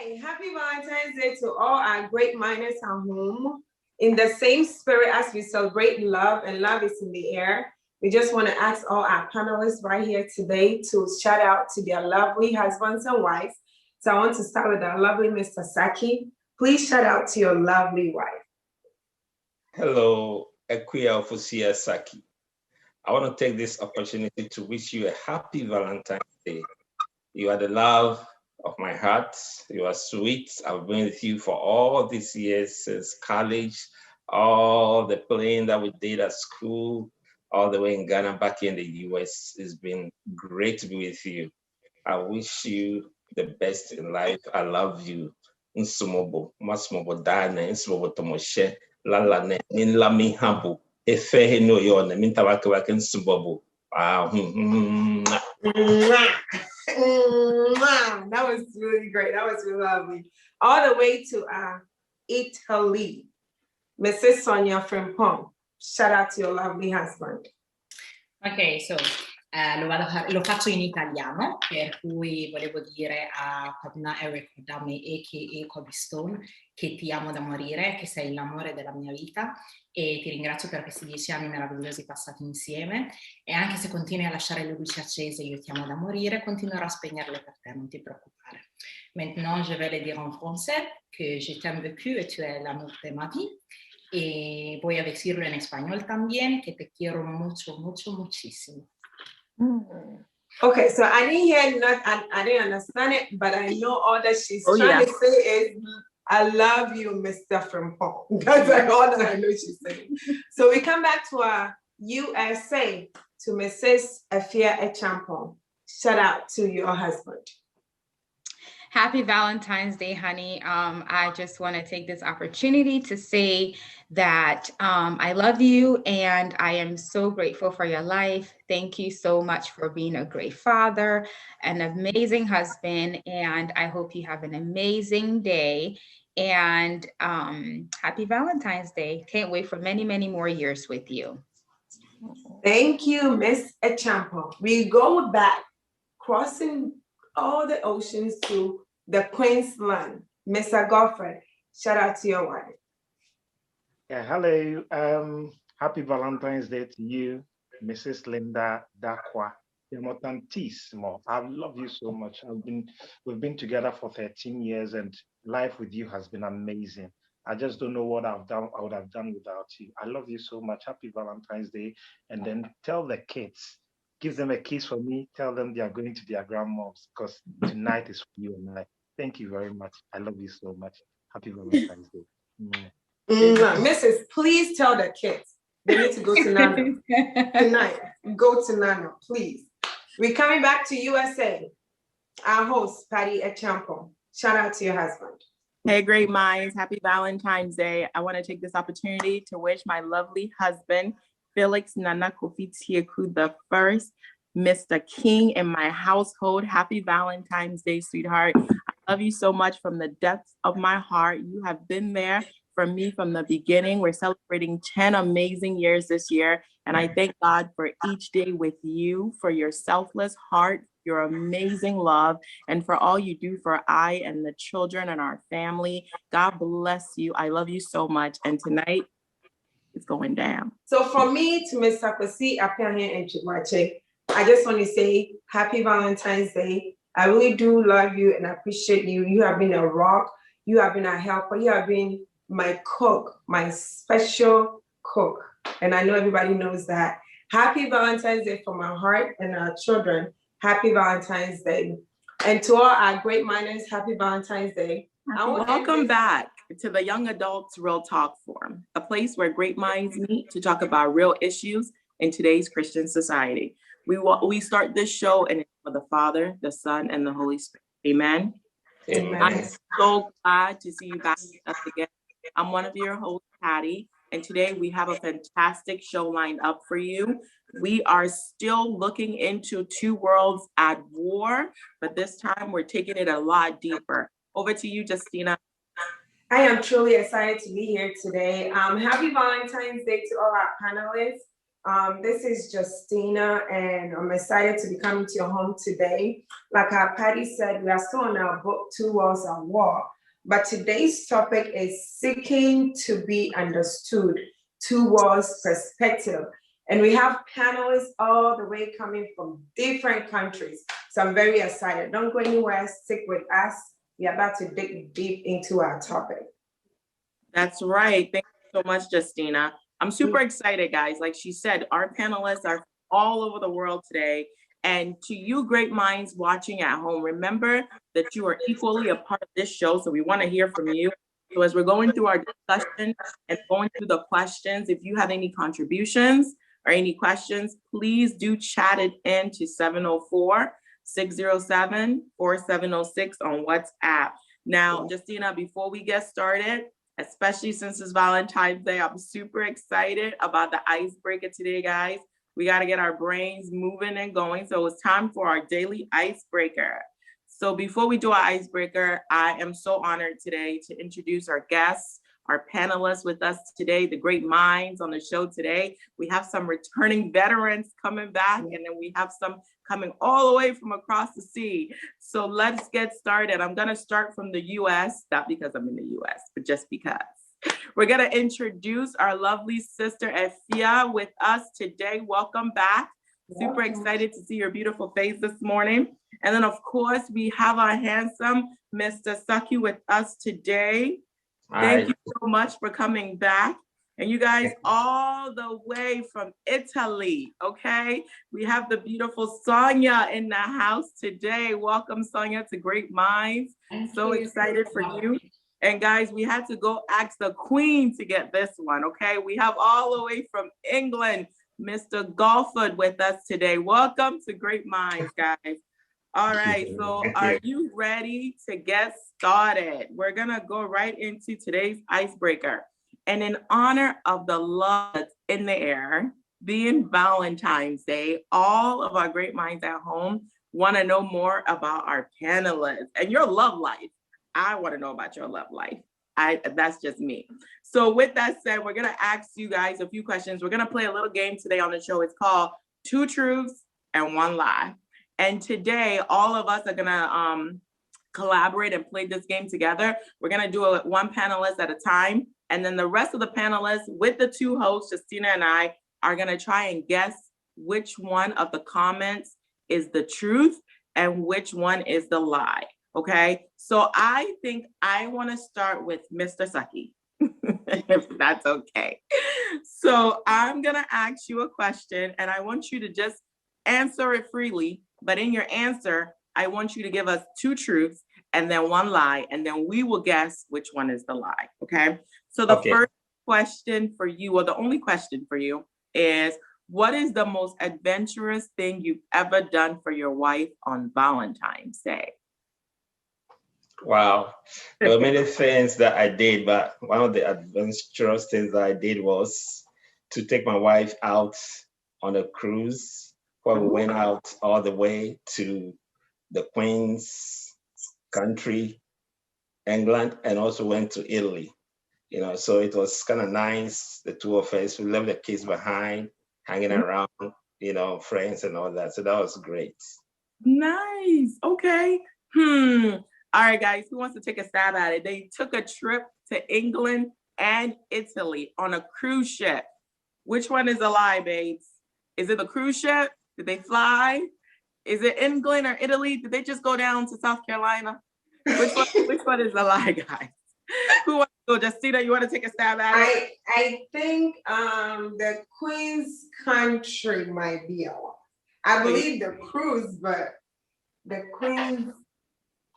right. Happy Valentine's Day to all our great minds at home. In the same spirit as we celebrate love, and love is in the air, we just want to ask all our panelists right here today to shout out to their lovely husbands and wives. So I want to start with our lovely Mr. Saki. Please shout out to your lovely wife. Hello, Ekuya Ofusia Saki. I want to take this opportunity to wish you a happy Valentine's Day. You are the love of my heart. You are sweet. I've been with you for all these years since college, all the playing that we did at school, all the way in Ghana, back in the US. It's been great to be with you. I wish you the best in life. I love you. Nsumobo, masmobo dane, nsumobo tomoshe, lalane, ninlami hambo, efe no yone, mintawake nsumobo. That was really great. That was really lovely. All the way to Italy. Mrs. Sonia Frimpong. Shout out to your lovely husband. Ok, so lo faccio in italiano, per cui volevo dire a Padma Eric Dame a.k.a. Kobe Stone che ti amo da morire, che sei l'amore della mia vita e ti ringrazio per questi 10 anni meravigliosi passati insieme e anche se continui a lasciare le luci accese io ti amo da morire, continuerò a spegnerle per te, non ti preoccupare. Maintenant je vais le dire en français que je t'aime beaucoup et tu es l'amour de ma vie. Y voy a decirlo en español también, que te quiero mucho, mucho, muchísimo. Okay, so I didn't hear I didn't understand it, but I know all that she's trying to say is, I love you, Mr. Frimpong. That's like all that I know she's saying. So we come back to our USA, to Mrs. Afia Echampong. Shout out to your husband. Happy Valentine's Day, honey. I just want to take this opportunity to say that I love you and I am so grateful for your life. Thank you so much for being a great father, an amazing husband, and I hope you have an amazing day. And happy Valentine's Day. Can't wait for many, many more years with you. Thank you, Miss Echampo. We go back, crossing all the oceans to the Queensland. Mr. Godfrey, shout out to your wife. Yeah, hello. Happy Valentine's Day to you, Mrs. Linda Dakwa. I love you so much. We've been together for 13 years and life with you has been amazing. I just don't know what I would have done without you. I love you so much. Happy Valentine's Day. And then tell the kids, give them a kiss for me. Tell them they are going to their grandmoms because tonight is for you and I. Thank you very much. I love you so much. Happy Valentine's Day. Mrs., please tell the kids they need to go to Nana tonight. Go to Nana, please. We're coming back to USA. Our host, Patty Echampo. Shout out to your husband. Hey, great minds. Happy Valentine's Day. I want to take this opportunity to wish my lovely husband, Felix Nana Kofi Tieku the first, Mr. King in my household. Happy Valentine's Day, sweetheart. I love you so much from the depths of my heart. You have been there for me from the beginning. We're celebrating 10 amazing years this year. And I thank God for each day with you, for your selfless heart, your amazing love, and for all you do for I and the children and our family. God bless you. I love you so much. And tonight, it's going down. So from me to Ms. Sakwasi Apiahe and Chimache, I just want to say happy Valentine's Day. I really do love you and appreciate you. You have been a rock. You have been a helper. You have been my cook, my special cook. And I know everybody knows that. Happy Valentine's Day from my heart and our children. Happy Valentine's Day. And to all our great minors, happy Valentine's Day. Welcome back to the Young Adults Real Talk Forum, a place where great minds meet to talk about real issues in today's Christian society. We start this show in the name of the Father, the Son, and the Holy Spirit. Amen. Amen. I'm so glad to see you back with us again. I'm one of your hosts, Patty, and today we have a fantastic show lined up for you. We are still looking into two worlds at war, but this time we're taking it a lot deeper. Over to you, Justina. I am truly excited to be here today. Happy Valentine's Day to all our panelists. This is Justina, and I'm excited to be coming to your home today. Like our Patty said, we are still on our book, Two Worlds at War. But today's topic is seeking to be understood, two worlds perspective. And we have panelists all the way coming from different countries. So I'm very excited. Don't go anywhere, stick with us. We're about to dig deep into our topic. That's right. Thank you so much, Justina. I'm super excited, guys. Like she said, our panelists are all over the world today. And to you great minds watching at home, remember that you are equally a part of this show. So we want to hear from you. So as we're going through our discussion and going through the questions, if you have any contributions or any questions, please do chat it in to 704-607-4706 on WhatsApp. Now, Justina, before we get started, especially since it's Valentine's Day, I'm super excited about the icebreaker today, guys. We got to get our brains moving and going. So it's time for our daily icebreaker. So before we do our icebreaker, I am so honored today to introduce our guests, our panelists with us today, the great minds on the show today. We have some returning veterans coming back, and then we have some coming all the way from across the sea. So let's get started. I'm going to start from the US, not because I'm in the US, but just because. We're going to introduce our lovely sister Efia with us today. Welcome back. Super excited to see your beautiful face this morning. And then, of course, we have our handsome Mr. Saki with us today. Thank you so much for coming back. And you guys all the way from Italy, okay? We have the beautiful Sonia in the house today. Welcome, Sonia, to Great Minds. So excited for you. And guys, we had to go ask the Queen to get this one, okay? We have all the way from England, Mr. Golford with us today. Welcome to Great Minds, guys. All right, so are you ready to get started? We're gonna go right into today's icebreaker. And in honor of the love that's in the air, being Valentine's Day, all of our great minds at home wanna know more about our panelists and your love life. I wanna know about your love life. That's just me. So with that said, we're gonna ask you guys a few questions. We're gonna play a little game today on the show. It's called Two Truths and One Lie. And today, all of us are gonna collaborate and play this game together. We're gonna do it one panelist at a time. And then the rest of the panelists with the two hosts, Justina and I, are gonna try and guess which one of the comments is the truth and which one is the lie, okay? So I think I wanna start with Mr. Saki, if that's okay. So I'm gonna ask you a question and I want you to just answer it freely, but in your answer, I want you to give us two truths and then one lie, and then we will guess which one is the lie, okay? So the first question for you, or the only question for you, is what is the most adventurous thing you've ever done for your wife on Valentine's Day? Wow, there were many things that I did, but one of the adventurous things that I did was to take my wife out on a cruise, where we went out all the way to the Queen's country, England, and also went to Italy. You know, so it was kind of nice, the two of us. We left the kids behind, hanging around, you know, friends and all that. So that was great. Nice. Okay. All right, guys, who wants to take a stab at it? They took a trip to England and Italy on a cruise ship. Which one is a lie, babes? Is it the cruise ship? Did they fly? Is it England or Italy? Did they just go down to South Carolina? Which one is the lie, guys? Who wants to go? Justina, you want to take a stab at it? I think the Queen's country might be a lie. I believe the cruise, but the Queen's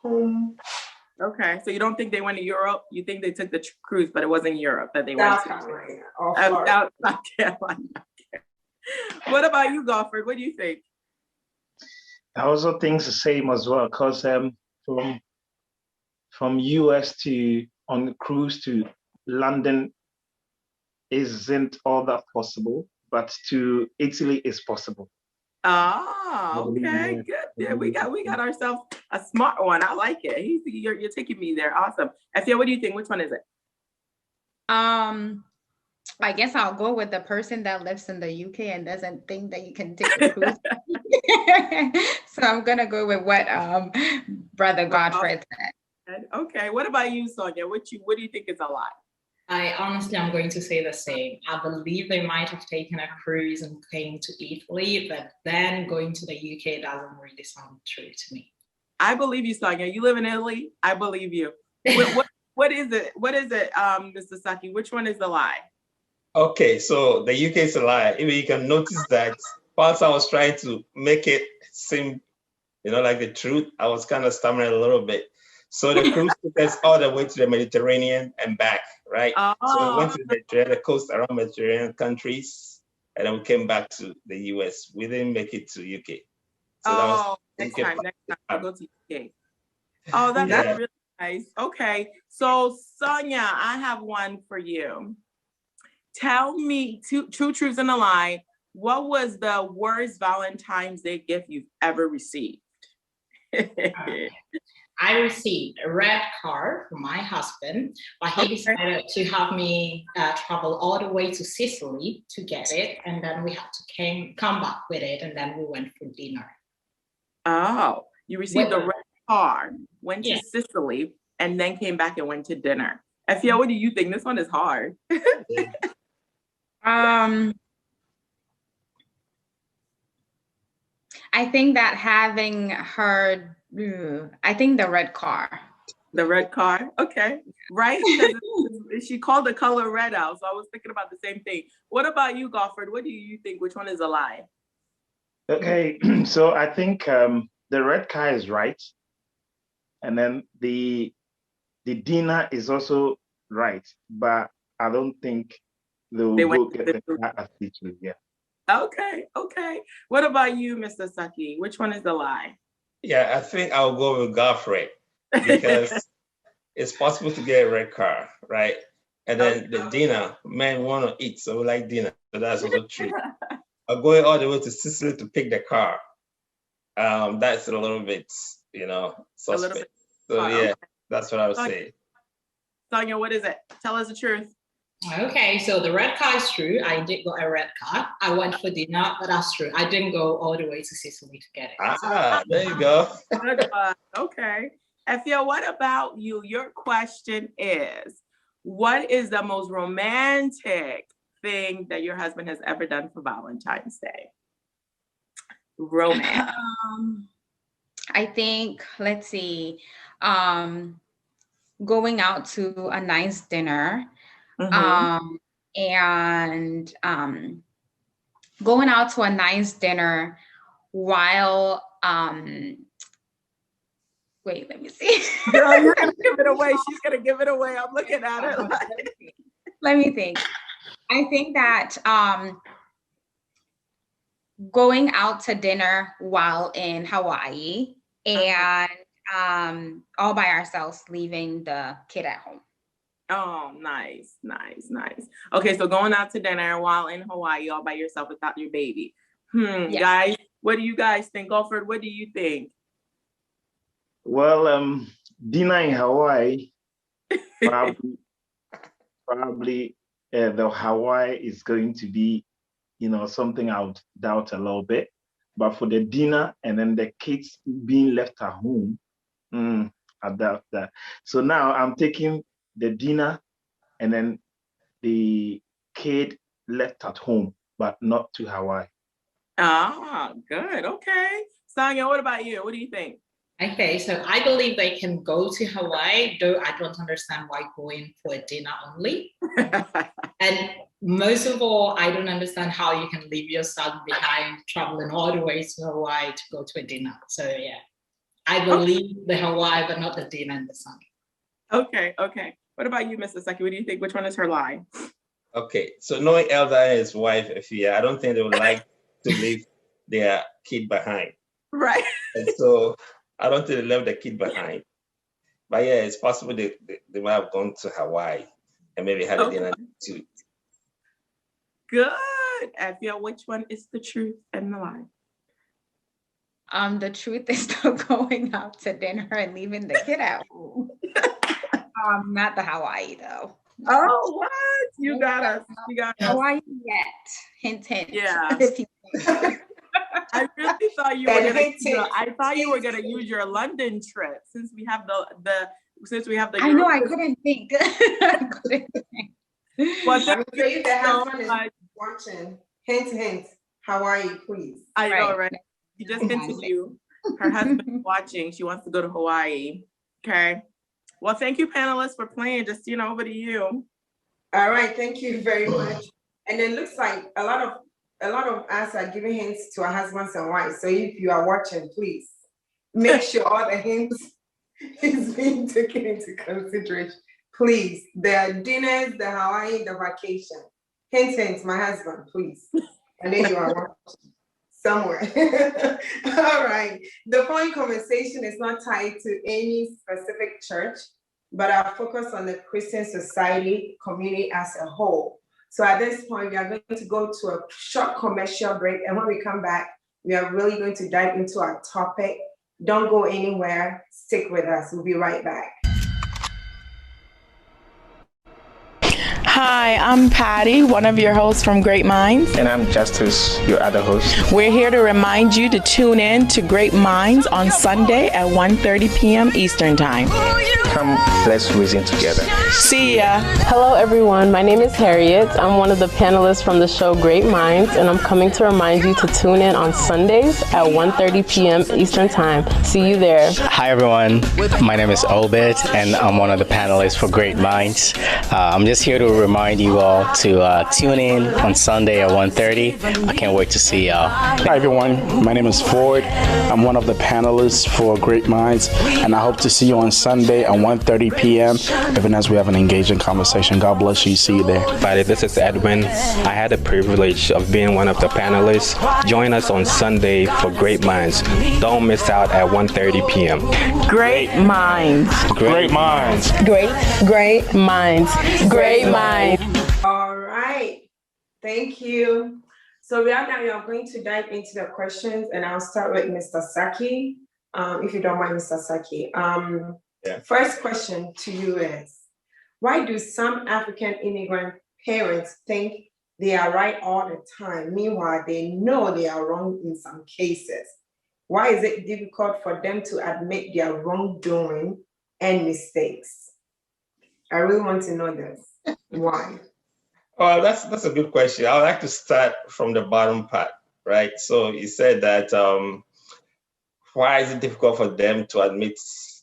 home. Okay, so you don't think they went to Europe? You think they took the cruise, but it wasn't Europe that they went to? South Carolina. South Carolina. What about you, Golford? What do you think? I also think the same as well, because from US to on the cruise to London isn't all that possible, but to Italy is possible. Ah, okay, good. Yeah, we got ourselves a smart one. I like it. You're taking me there. Awesome. Efia, what do you think? Which one is it? I guess I'll go with the person that lives in the UK and doesn't think that you can take a cruise. So I'm gonna go with what Brother Godfrey said. Okay, what about you, Sonia? What do you think is a lie? I honestly, I'm going to say the same. I believe they might have taken a cruise and came to Italy, but then going to the UK doesn't really sound true to me. I believe you, Sonia. You live in Italy. I believe you. What is it? What is it, Mr. Saki? Which one is the lie? Okay, so the UK is a lie. If you can notice that whilst I was trying to make it seem, like the truth, I was kind of stammering a little bit. So the cruise took us all the way to the Mediterranean and back, right? So we went to the Mediterranean, the coast around Mediterranean countries, and then we came back to the US. We didn't make it to UK. So next time I'll go to UK. Oh, that's really nice. Okay, so Sonia, I have one for you. Tell me, true truths and a lie, what was the worst Valentine's Day gift you've ever received? I received a red car from my husband, but he decided to have me travel all the way to Sicily to get it, and then we had to come back with it, and then we went for dinner. Oh, you received a red car, went to Sicily, and then came back and went to dinner. Efia, what do you think? This one is hard. I think that having heard, I think the red car. The red car, okay, right? She called the color red out, so I was thinking about the same thing. What about you, Godfrey? What do you think? Which one is a lie? Okay, so I think the red car is right, and then the dinner is also right, but I don't think they will go get the car at Italy. Yeah. Okay. What about you, Mr. Saki? Which one is the lie? Yeah, I think I'll go with Godfrey because it's possible to get a red car, right? And then the dinner, men want to eat, so we like dinner. So that's also true. I'm going all the way to Sicily to pick the car. That's a little bit, suspect. So yeah, that's what I would say. Sonia, what is it? Tell us the truth. Okay, so the red car is true. I did got a red car. I went for dinner, but that's true. I didn't go all the way to Sicily to get it. There you go. Okay. Efia, what about you? Your question is, what is the most romantic thing that your husband has ever done for Valentine's Day? Romance. I think, let's see, going out to a nice dinner. And going out to a nice dinner while wait, let me see. Girl, you're gonna give it away. She's gonna give it away. I'm looking at her. Let me think. I think that going out to dinner while in Hawaii and all by ourselves, leaving the kid at home. Oh, nice. Okay, so going out to dinner while in Hawaii all by yourself without your baby. Guys, what do you guys think? Alfred, what do you think? Well, dinner in Hawaii, probably the Hawaii is going to be, something I would doubt a little bit. But for the dinner and then the kids being left at home, I doubt that. So now I'm taking the dinner and then the kid left at home, but not to Hawaii. Ah, good. Okay. Sonia, what about you? What do you think? Okay, so I believe they can go to Hawaii, though I don't understand why going for a dinner only. And most of all, I don't understand how you can leave your son behind traveling all the way to Hawaii to go to a dinner. So yeah, I believe the Hawaii, but not the dinner and the sun. Okay. What about you, Mr. Saki? What do you think? Which one is her lie? Okay, so knowing Elder and his wife, Efia, I don't think they would like to leave their kid behind. Right. And so I don't think they left the kid behind. But yeah, it's possible they might have gone to Hawaii and maybe had a dinner too. Good. Efia, which one is the truth and the lie? The truth is still going out to dinner and leaving the kid at home. Not the Hawaii though. Oh, what? You got us. You got us. How are you yet? Hint, hint. Yeah. If you- I really thought you That were gonna. hint, I thought you were gonna use your London trip since we have the. I know, I couldn't think. Well, I'm thank you sure if the so husband is much. watching, hint, hint, how are you, please? I know, Right. right? She just hinted you. Her husband is watching. She wants to go to Hawaii. Okay. Well, thank you, panelists, for playing. Just over to you. All right, thank you very much. And it looks like a lot of us are giving hints to our husbands and wives. So if you are watching, please make sure all the hints is being taken into consideration. Please, the dinners, the Hawaii, the vacation. Hint, hint, my husband, please. And then you are watching somewhere. All right. The following conversation is not tied to any specific church, but our focus on the Christian society community as a whole. So at this point, we are going to go to a short commercial break. And when we come back, we are really going to dive into our topic. Don't go anywhere. Stick with us. We'll be right back. Hi, I'm Patty, one of your hosts from Great Minds. And I'm Justice, your other host. We're here to remind you to tune in to Great Minds on Sunday at 1:30 p.m. Eastern Time. Come, let's reason together. See ya. Hello everyone, my name is Harriet. I'm one of the panelists from the show Great Minds, and I'm coming to remind you to tune in on Sundays at 1:30 p.m. Eastern Time. See you there. Hi everyone, my name is Obed, and I'm one of the panelists for Great Minds. I'm just here to remind you all to tune in on Sunday at 1:30. I can't wait to see y'all. Hi everyone, my name is Ford. I'm one of the panelists for Great Minds, and I hope to see you on Sunday at 1:30 p.m. even as we have an engaging conversation. God bless you. See you there. Hi, this is Edwin. I had the privilege of being one of the panelists. Join us on Sunday for Great Minds. Don't miss out at 1:30 p.m. Great Minds. Great Minds. Great Minds. Great Minds. All right. Thank you. So we are going to dive into the questions, and I'll start with Mr. Saki. If you don't mind, Mr. Saki. First question to you is, why do some African immigrant parents think they are right all the time? Meanwhile, they know they are wrong in some cases. Why is it difficult for them to admit their wrongdoing and mistakes? I really want to know this. Why? Well, that's a good question. I would like to start from the bottom part, right? So you said that why is it difficult for them to admit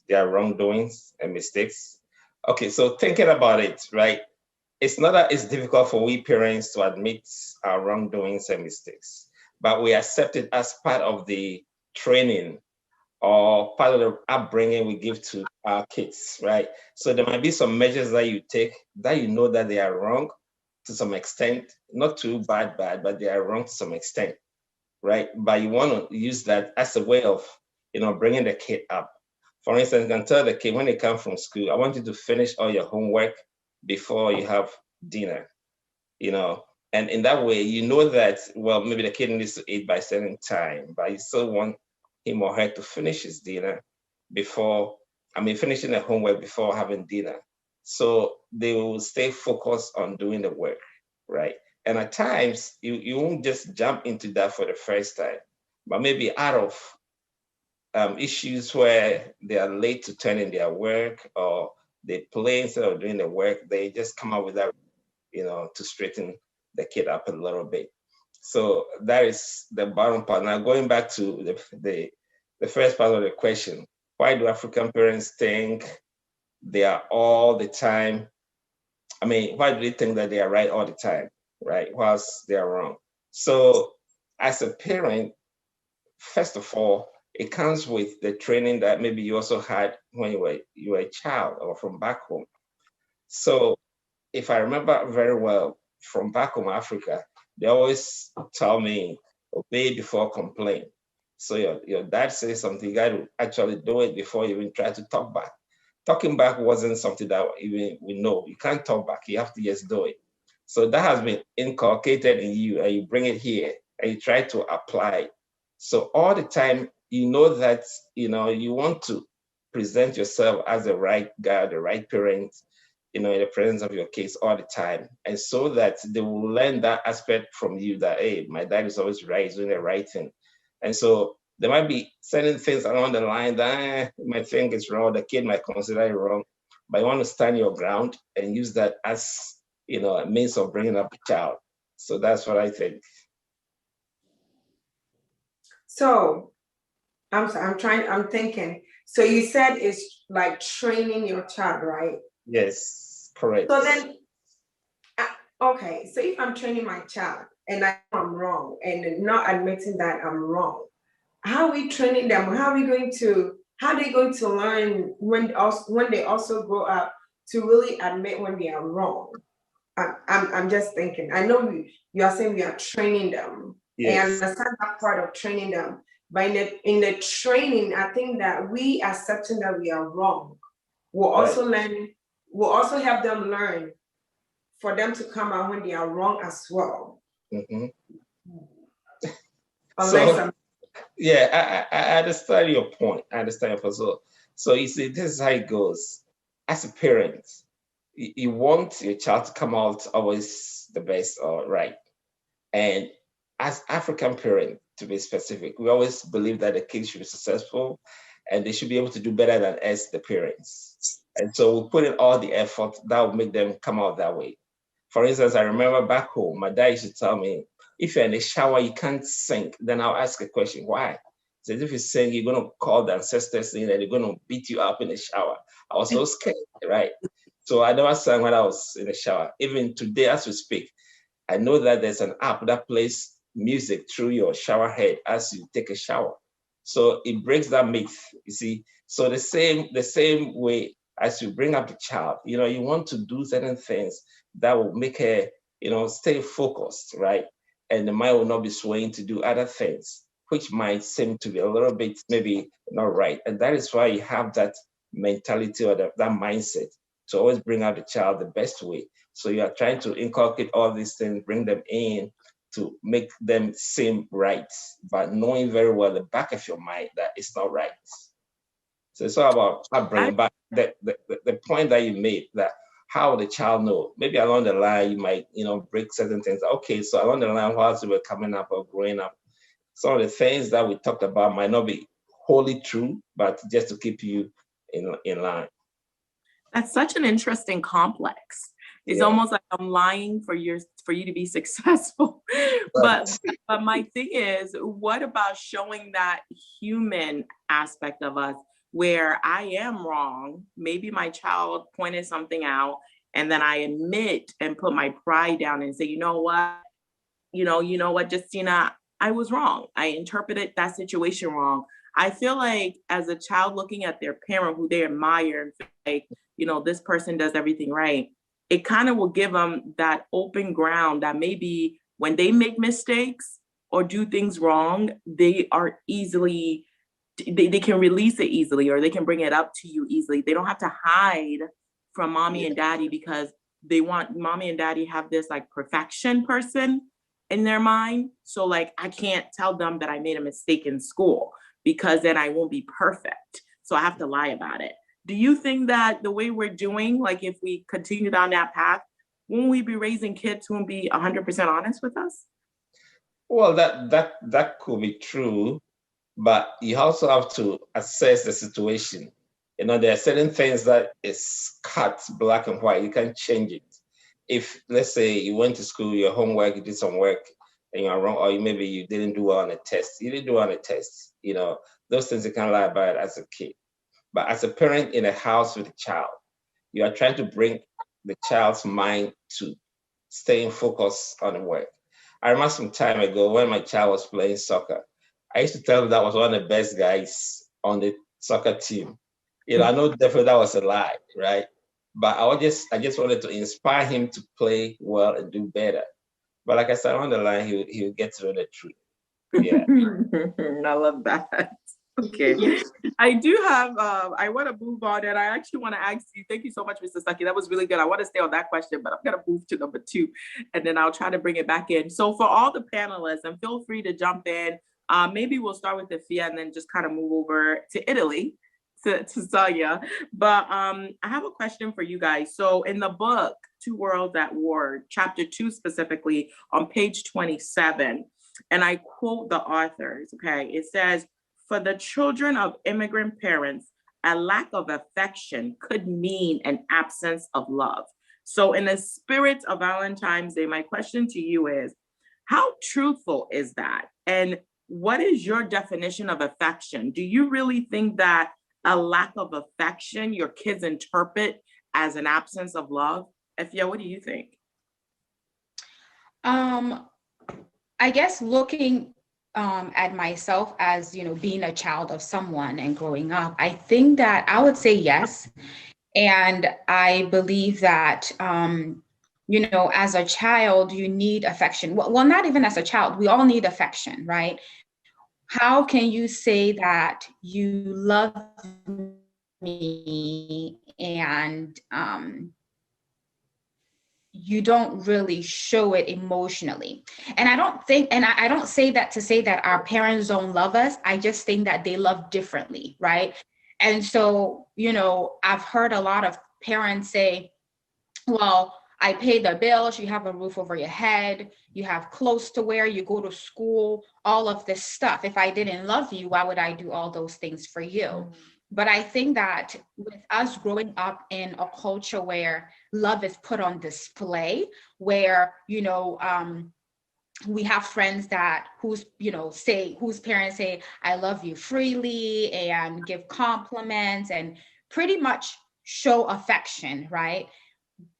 their wrongdoings and mistakes? Okay, so thinking about it, right? It's not that it's difficult for we parents to admit our wrongdoings and mistakes, but we accept it as part of the training or part of the upbringing we give to our kids, right? So there might be some measures that you take that you know that they are wrong to some extent, not too bad, but they are wrong to some extent, right? But you want to use that as a way of, bringing the kid up. For instance, you can tell the kid when they come from school, I want you to finish all your homework before you have dinner, and in that way, you know that, well, maybe the kid needs to eat by a certain time, but you still want him or her to finish his dinner finishing the homework before having dinner. So they will stay focused on doing the work, right? And at times, you won't just jump into that for the first time, but maybe out of issues where they are late to turn in their work or they play instead of doing the work, they just come up with that, to straighten the kid up a little bit. So that is the bottom part. Now going back to the first part of the question, why do African parents think they are all the time? Why do they think that they are right all the time, right? Whilst they are wrong. So as a parent, first of all, it comes with the training that maybe you also had when you were a child or from back home. So if I remember very well from back home, Africa, they always tell me, obey before complain. So your dad says something, you got to actually do it before you even try to talk back. Talking back wasn't something that even we know. You can't talk back, you have to just do it. So that has been inculcated in you, and you bring it here and you try to apply it. So all the time, you know that, you want to present yourself as the right guy, the right parent, in the presence of your kids all the time. And so that they will learn that aspect from you that, hey, my dad is always right, he's doing the right thing. And so there might be certain things along the line that you might think is wrong, the kid might consider it wrong, but you want to stand your ground and use that as, a means of bringing up the child. So that's what I think. So I'm thinking, so you said it's like training your child, right? Yes, correct. So then, okay, so if I'm training my child and I know I'm wrong and not admitting that I'm wrong, how are we training them? How are they going to learn when they also grow up to really admit when they are wrong? I'm just thinking, I know you are saying we are training them. Yes. And I understand that part of training them. But in the training, I think that we accepting that we are wrong will also help them learn for them to come out when they are wrong as well. Mm-hmm. I understand your point. So you see, this is how it goes. As a parent, you want your child to come out always the best or right. And as African parents, to be specific, we always believe that the kids should be successful and they should be able to do better than us, the parents. And so we put in all the effort that will make them come out that way. For instance, I remember back home, my dad used to tell me, if you're in the shower, you can't sing. Then I'll ask a question, why? He says, if you sing, you're going to call the ancestors in and they're going to beat you up in the shower. I was so scared, right? So I never sang when I was in the shower. Even today, as we speak, I know that there's an app that plays music through your shower head as you take a shower. So it breaks that myth, you see. So the same way as you bring up the child, you want to do certain things that will make her, stay focused, right? And the mind will not be swaying to do other things, which might seem to be a little bit maybe not right. And that is why you have that mentality or that mindset to always bring out the child the best way. So you are trying to inculcate all these things, bring them in to make them seem right, but knowing very well the back of your mind that it's not right. So it's all about upbringing. But the point that you made, that how the child know, maybe along the line you might, break certain things. Okay, so along the line, whilst we were coming up or growing up, some of the things that we talked about might not be wholly true, but just to keep you in line. That's such an interesting complex. It's almost like I'm lying for you to be successful. Right. But my thing is, what about showing that human aspect of us where I am wrong? Maybe my child pointed something out and then I admit and put my pride down and say, you know what, Justina, I was wrong. I interpreted that situation wrong. I feel like as a child looking at their parent who they admire and feel like, this person does everything right, it kind of will give them that open ground that maybe when they make mistakes or do things wrong, they are easily, they can release it easily, or they can bring it up to you easily. They don't have to hide from mommy and daddy because they want mommy and daddy have this like perfection person in their mind. So like, I can't tell them that I made a mistake in school because then I won't be perfect. So I have to lie about it. Do you think that the way we're doing, like if we continue down that path, won't we be raising kids who won't be 100% honest with us? Well, that could be true, but you also have to assess the situation. There are certain things that is cut black and white. You can't change it. If, let's say, you went to school, your homework, you did some work, and you're wrong, or maybe you didn't do well on a test. You didn't do well on a test. Those things you can't lie about as a kid. But as a parent in a house with a child, you are trying to bring the child's mind to staying focused on the work. I remember some time ago when my child was playing soccer, I used to tell him that was one of the best guys on the soccer team. I know definitely that was a lie, right? But I just wanted to inspire him to play well and do better. But like I said, on the line, he'll get to know the truth. Yeah. I love that. Okay. I do have, I want to move on, and I actually want to ask you, thank you so much, Mr. Stuckey. That was really good. I want to stay on that question, but I'm going to move to number 2, and then I'll try to bring it back in. So for all the panelists, and feel free to jump in, maybe we'll start with Afia and then just kind of move over to Italy to Sonia. But I have a question for you guys. So in the book, Two Worlds at War, chapter 2 specifically, on page 27, and I quote the authors, okay? It says, for the children of immigrant parents, a lack of affection could mean an absence of love. So in the spirit of Valentine's Day, my question to you is, how truthful is that? And what is your definition of affection? Do you really think that a lack of affection your kids interpret as an absence of love? Efia, what do you think? I guess looking at myself as, being a child of someone and growing up, I think that I would say yes. And I believe that, as a child, you need affection. Well, not even as a child, we all need affection, right? How can you say that you love me and you don't really show it emotionally? And I don't say that to say that our parents don't love us. I just think that they love differently, right? And so, I've heard a lot of parents say, well, I pay the bills, you have a roof over your head, you have clothes to wear, you go to school, all of this stuff. If I didn't love you, why would I do all those things for you? But I think that with us growing up in a culture where love is put on display, where, we have friends whose parents say, I love you freely and give compliments and pretty much show affection, right?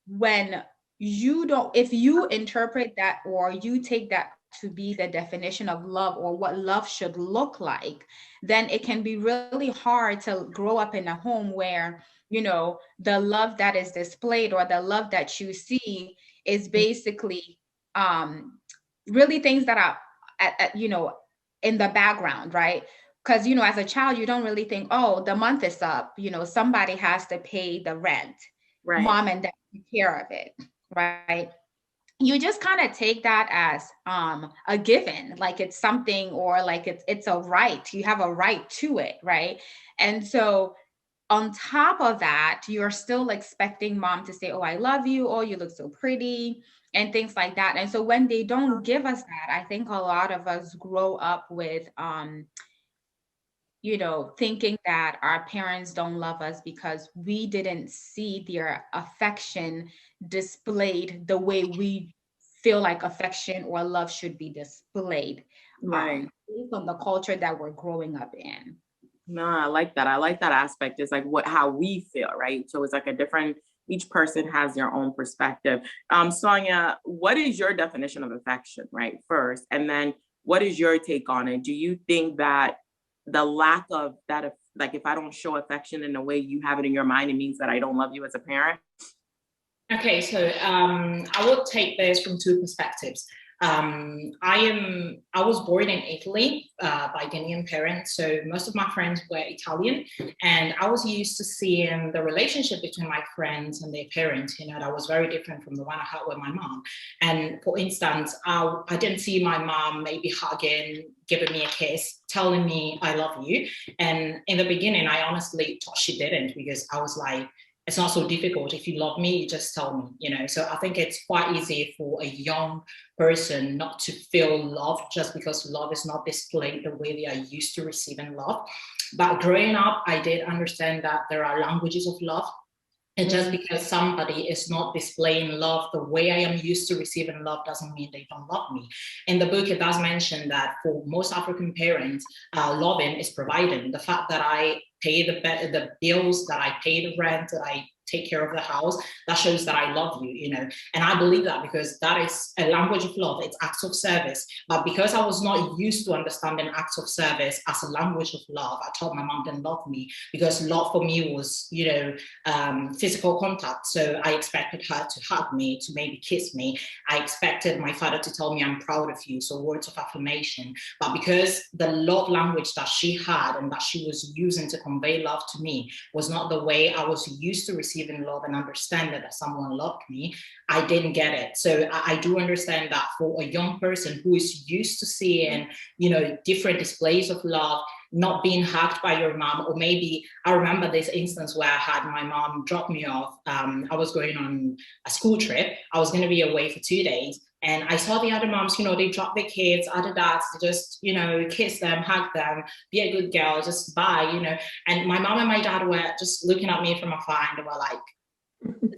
When if you interpret that or you take that to be the definition of love or what love should look like, then it can be really hard to grow up in a home where, the love that is displayed or the love that you see is basically really things that are, in the background, right? Because, as a child, you don't really think, oh, the month is up, somebody has to pay the rent. Right. Mom and dad take care of it, right? You just kind of take that as a given, like it's something, or like it's a right. You have a right to it, right? And so on top of that, you're still expecting mom to say, oh, I love you, oh, you look so pretty, and things like that. And so when they don't give us that, I think a lot of us grow up with thinking that our parents don't love us because we didn't see their affection displayed the way we feel like affection or love should be displayed, right? Based on the culture that we're growing up in. No, I like that. I like that aspect. It's like how we feel, right? So it's like each person has their own perspective. Sonia, what is your definition of affection, right? First, and then what is your take on it? Do you think that the lack of that, like if I don't show affection in the way you have it in your mind, it means that I don't love you as a parent? Okay, so I will take this from two perspectives. I was born in Italy by Ghanaian parents, so most of my friends were Italian, and I was used to seeing the relationship between my friends and their parents, that was very different from the one I had with my mom. And for instance, I didn't see my mom maybe hugging, giving me a kiss, telling me I love you. And in the beginning, I honestly thought she didn't, because I was like, it's not so difficult. If you love me, you just tell me, So I think it's quite easy for a young person not to feel love just because love is not displayed the way they are used to receiving love. But growing up, I did understand that there are languages of love. And just because somebody is not displaying love the way I am used to receiving love doesn't mean they don't love me. In the book, it does mention that for most African parents, loving is providing. The fact that I pay the bills, that I pay the rent, that I take care of the house, that shows that I love you, And I believe that because that is a language of love, it's acts of service. But because I was not used to understanding acts of service as a language of love, I told my mom didn't love me, because love for me was, physical contact. So I expected her to hug me, to maybe kiss me. I expected my father to tell me I'm proud of you, so words of affirmation. But because the love language that she had and that she was using to convey love to me was not the way I was used to receive receiving love and understanding that someone loved me, I didn't get it. So I do understand that for a young person who is used to seeing, different displays of love, not being hugged by your mom, or maybe I remember this instance where I had my mom drop me off. I was going on a school trip. I was going to be away for 2 days. And I saw the other moms, they drop their kids, other dads, they just, kiss them, hug them, be a good girl, just bye, And my mom and my dad were just looking at me from afar and they were like,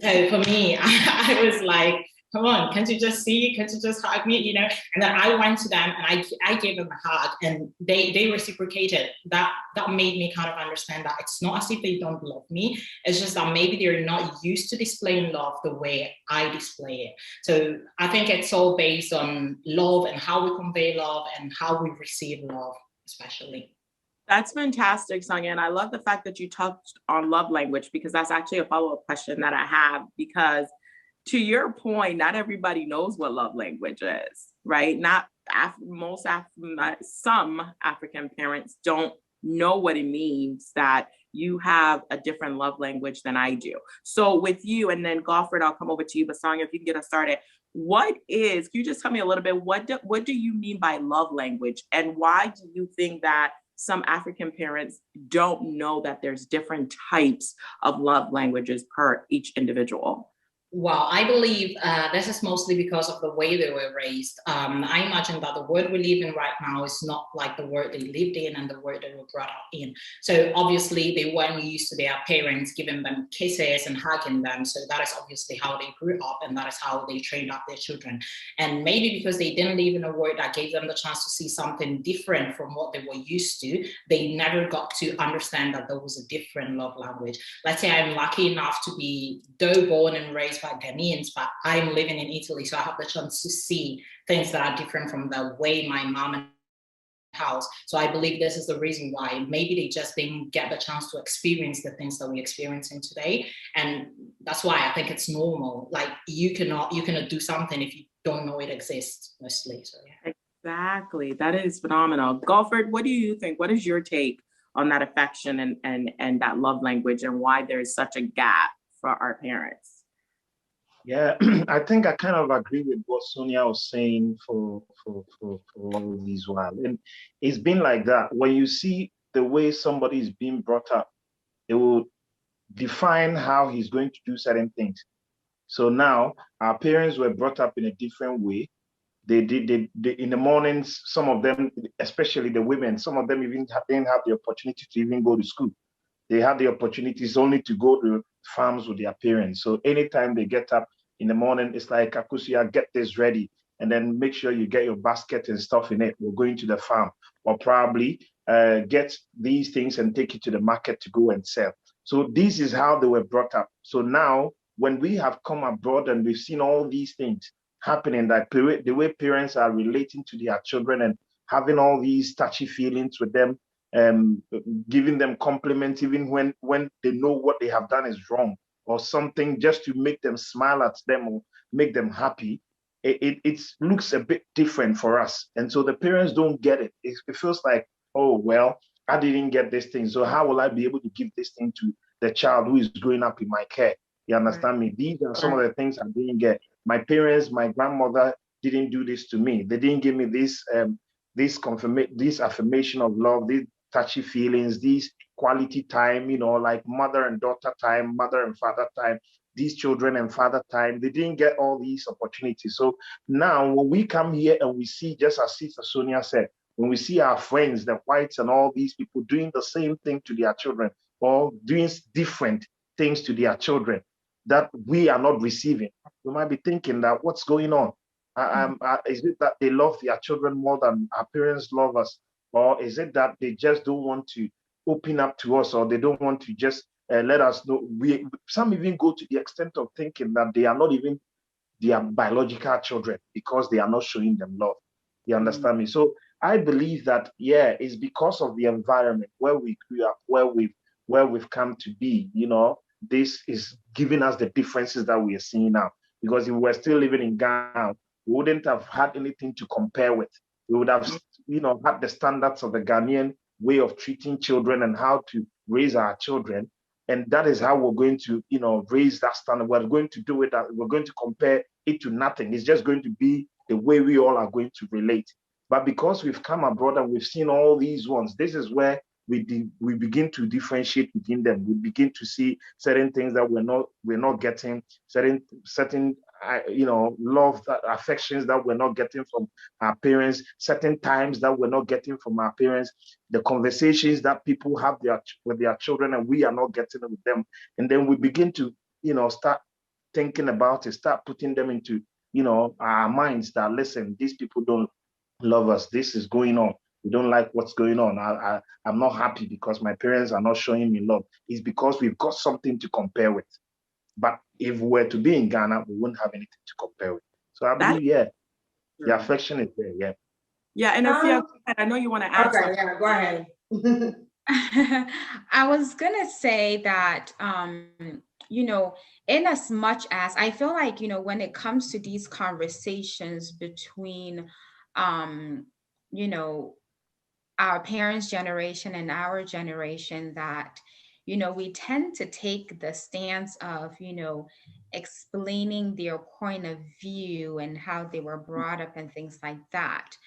so for me, I was like, come on, can't you just see? Can't you just hug me? And then I went to them and I gave them a hug and they reciprocated. That made me kind of understand that it's not as if they don't love me. It's just that maybe they're not used to displaying love the way I display it. So I think it's all based on love and how we convey love and how we receive love, especially. That's fantastic, Sonia. And I love the fact that you touched on love language, because that's actually a follow-up question that I have, because to your point, not everybody knows what love language is, right? Some African parents don't know what it means that you have a different love language than I do. So with you, and then Gofford, I'll come over to you, but Sonia, if you can get us started, can you just tell me a little bit, what do you mean by love language? And why do you think that some African parents don't know that there's different types of love languages per each individual? Well, I believe this is mostly because of the way they were raised. I imagine that the world we live in right now is not like the world they lived in and the world they were brought up in. So obviously they weren't used to their parents giving them kisses and hugging them. So that is obviously how they grew up, and that is how they trained up their children. And maybe because they didn't live in a world that gave them the chance to see something different from what they were used to, they never got to understand that there was a different love language. Let's say I'm lucky enough to be born and raised by Ghanaians, but I'm living in Italy, so I have the chance to see things that are different from the way my mom and house. So I believe this is the reason why maybe they just didn't get the chance to experience the things that we're experiencing today. And that's why I think it's normal. Like you cannot do something if you don't know it exists, mostly. So yeah. Exactly. That is phenomenal. Gofford, what do you think? What is your take on that affection and that love language, and why there's such a gap for our parents? Yeah, I think I kind of agree with what Sonia was saying for all these while. And it's been like that. When you see the way somebody is being brought up, it will define how he's going to do certain things. So now our parents were brought up in a different way. They in the mornings, some of them, especially the women, some of them even didn't have the opportunity to even go to school. They had the opportunities only to go to farms with their parents. So anytime they get up in the morning, it's like, Akusia, get this ready, and then make sure you get your basket and stuff in it. We're going to the farm, or probably get these things and take it to the market to go and sell. So this is how they were brought up. So now when we have come abroad and we've seen all these things happening, that the way parents are relating to their children and having all these touchy feelings with them, giving them compliments even when they know what they have done is wrong, or something just to make them smile at them or make them happy, it looks a bit different for us. And so the parents don't get it. It feels like, oh, well, I didn't get this thing, so how will I be able to give this thing to the child who is growing up in my care? You understand me? These are some of the things I didn't get. My parents, my grandmother didn't do this to me. They didn't give me this affirmation of love, these touchy feelings, these quality time, like mother and daughter time, mother and father time, these children and father time. They didn't get all these opportunities. So now when we come here and we see, just as Sister Sonia said, when we see our friends, the whites and all these people doing the same thing to their children, or doing different things to their children that we are not receiving, we might be thinking that what's going on? Is it that they love their children more than our parents love us? Or is it that they just don't want to open up to us, or they don't want to just let us know? Some even go to the extent of thinking that they are not even their biological children because they are not showing them love. You understand me? So I believe that, yeah, it's because of the environment where we grew up, where we've come to be. This is giving us the differences that we are seeing now. Because if we were still living in Ghana, we wouldn't have had anything to compare with. We would have, had the standards of the Ghanaian way of treating children and how to raise our children. And that is how we're going to, raise that standard. We're going to do it, that we're going to compare it to nothing. It's just going to be the way we all are going to relate. But because we've come abroad and we've seen all these ones, this is where we begin to differentiate within them. We begin to see certain things that we're not getting, certain love, that affections that we're not getting from our parents, certain times that we're not getting from our parents, the conversations that people have with their children and we are not getting it with them. And then we begin to, start thinking about it, start putting them into, our minds that, listen, these people don't love us. This is going on. We don't like what's going on. I'm not happy because my parents are not showing me love. It's because we've got something to compare with. But if we were to be in Ghana, we wouldn't have anything to compare with. So I believe, the affection is there, yeah. Yeah, and I know you want to add something. Yeah, go ahead. I was gonna say that, in as much as I feel like, when it comes to these conversations between, our parents' generation and our generation, that, we tend to take the stance of, explaining their point of view and how they were brought up and things like that.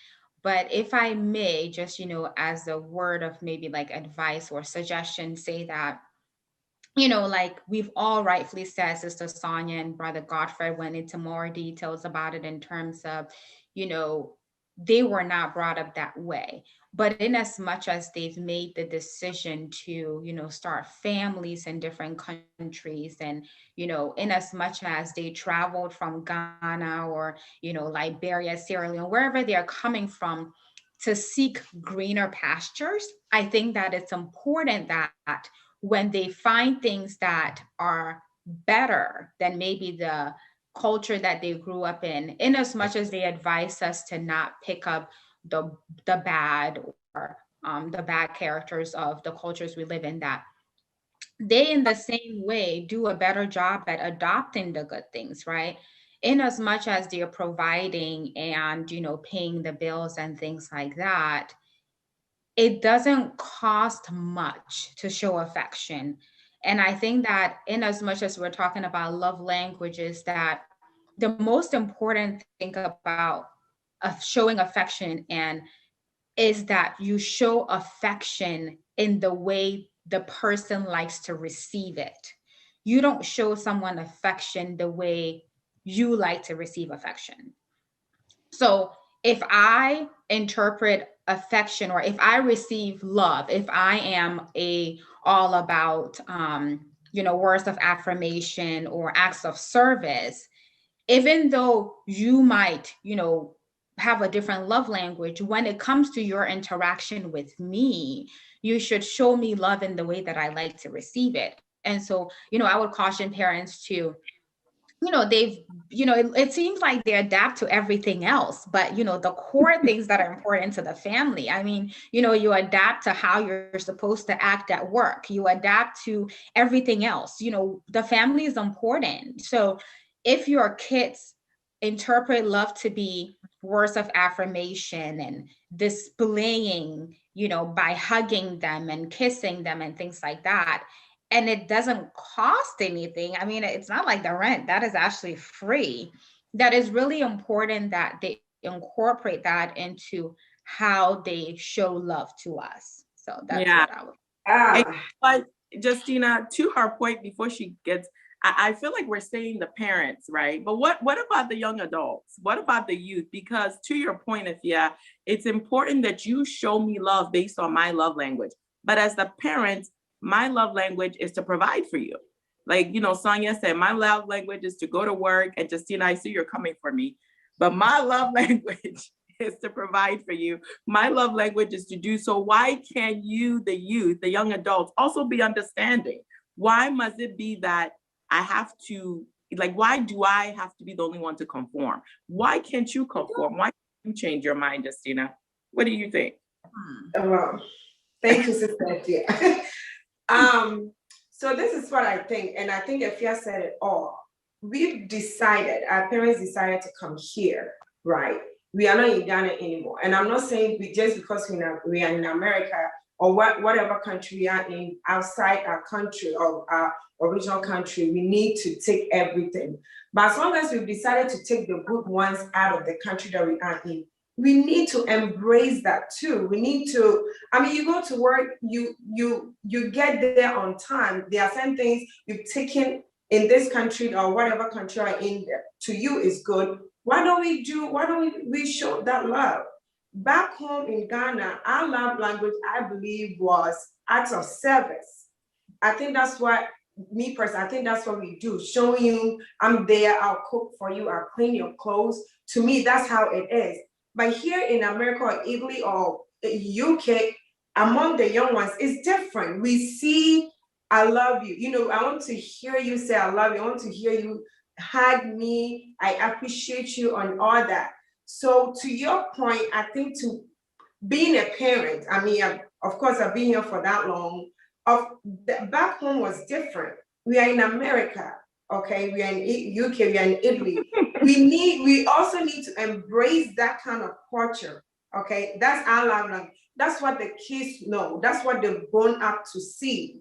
But if I may, just, as a word of maybe like advice or suggestion, say that, like we've all rightfully said, Sister Sonia and Brother Godfrey went into more details about it in terms of, they were not brought up that way. But in as much as they've made the decision to, start families in different countries, and, in as much as they traveled from Ghana or, Liberia, Sierra Leone, wherever they're coming from, to seek greener pastures, I think that it's important that when they find things that are better than maybe the culture that they grew up in as much as they advise us to not pick up the bad or the bad characters of the cultures we live in, that they in the same way do a better job at adopting the good things, right? In as much as they're providing and, paying the bills and things like that, it doesn't cost much to show affection. And I think that in as much as we're talking about love languages, that the most important thing about showing affection is that you show affection in the way the person likes to receive it. You don't show someone affection the way you like to receive affection. So if I interpret affection, or if I receive love, if I am all about, words of affirmation or acts of service, even though you might, have a different love language, when it comes to your interaction with me, you should show me love in the way that I like to receive it. And so, I would caution parents to, it seems like they adapt to everything else, but, the core things that are important to the family. I mean, you adapt to how you're supposed to act at work. You adapt to everything else. The family is important. So if your kids interpret love to be words of affirmation and displaying, by hugging them and kissing them and things like that, and it doesn't cost anything. I mean, it's not like the rent, that is actually free. That is really important that they incorporate that into how they show love to us. So that's what I would. But Justina, to her point, before she gets, I feel like we're saying the parents, right? But what about the young adults? What about the youth? Because to your point, Afia, it's important that you show me love based on my love language. But as the parents, my love language is to provide for you. Like, Sonia said, my love language is to go to work. And Justina, I see you're coming for me. But my love language is to provide for you. My love language is to do so. Why can't you, the youth, the young adults, also be understanding? Why must it be that I have to, why do I have to be the only one to conform? Why can't you conform? Why can't you change your mind, Justina? What do you think? Well, thank you, Sister. So this is what I think, and I think Afia said it all. Our parents decided to come here, right? We are not in Ghana anymore. And I'm not saying just because we are in America, or whatever country we are in, outside our country or our original country, we need to take everything. But as long as we've decided to take the good ones out of the country that we are in, we need to embrace that too. We need to, I mean, you go to work, you get there on time. There are some things you've taken in this country or whatever country you're in, to you is good. Why don't we show that love? Back home in Ghana, our love language, I believe, was acts of service. I think that's what, me personally, I think that's what we do. Showing you, I'm there, I'll cook for you, I'll clean your clothes. To me, that's how it is. But here in America or Italy or UK, among the young ones, it's different. We see, I love you. You know, I want to hear you say, I love you. I want to hear you hug me. I appreciate you on all that. So to your point, I think to being a parent, I mean, of course, I've been here for that long. Back home was different. We are in America, okay? We are in UK, we are in Italy. We also need to embrace that kind of culture, okay? That's our love language. That's what the kids know. That's what they've grown up to see.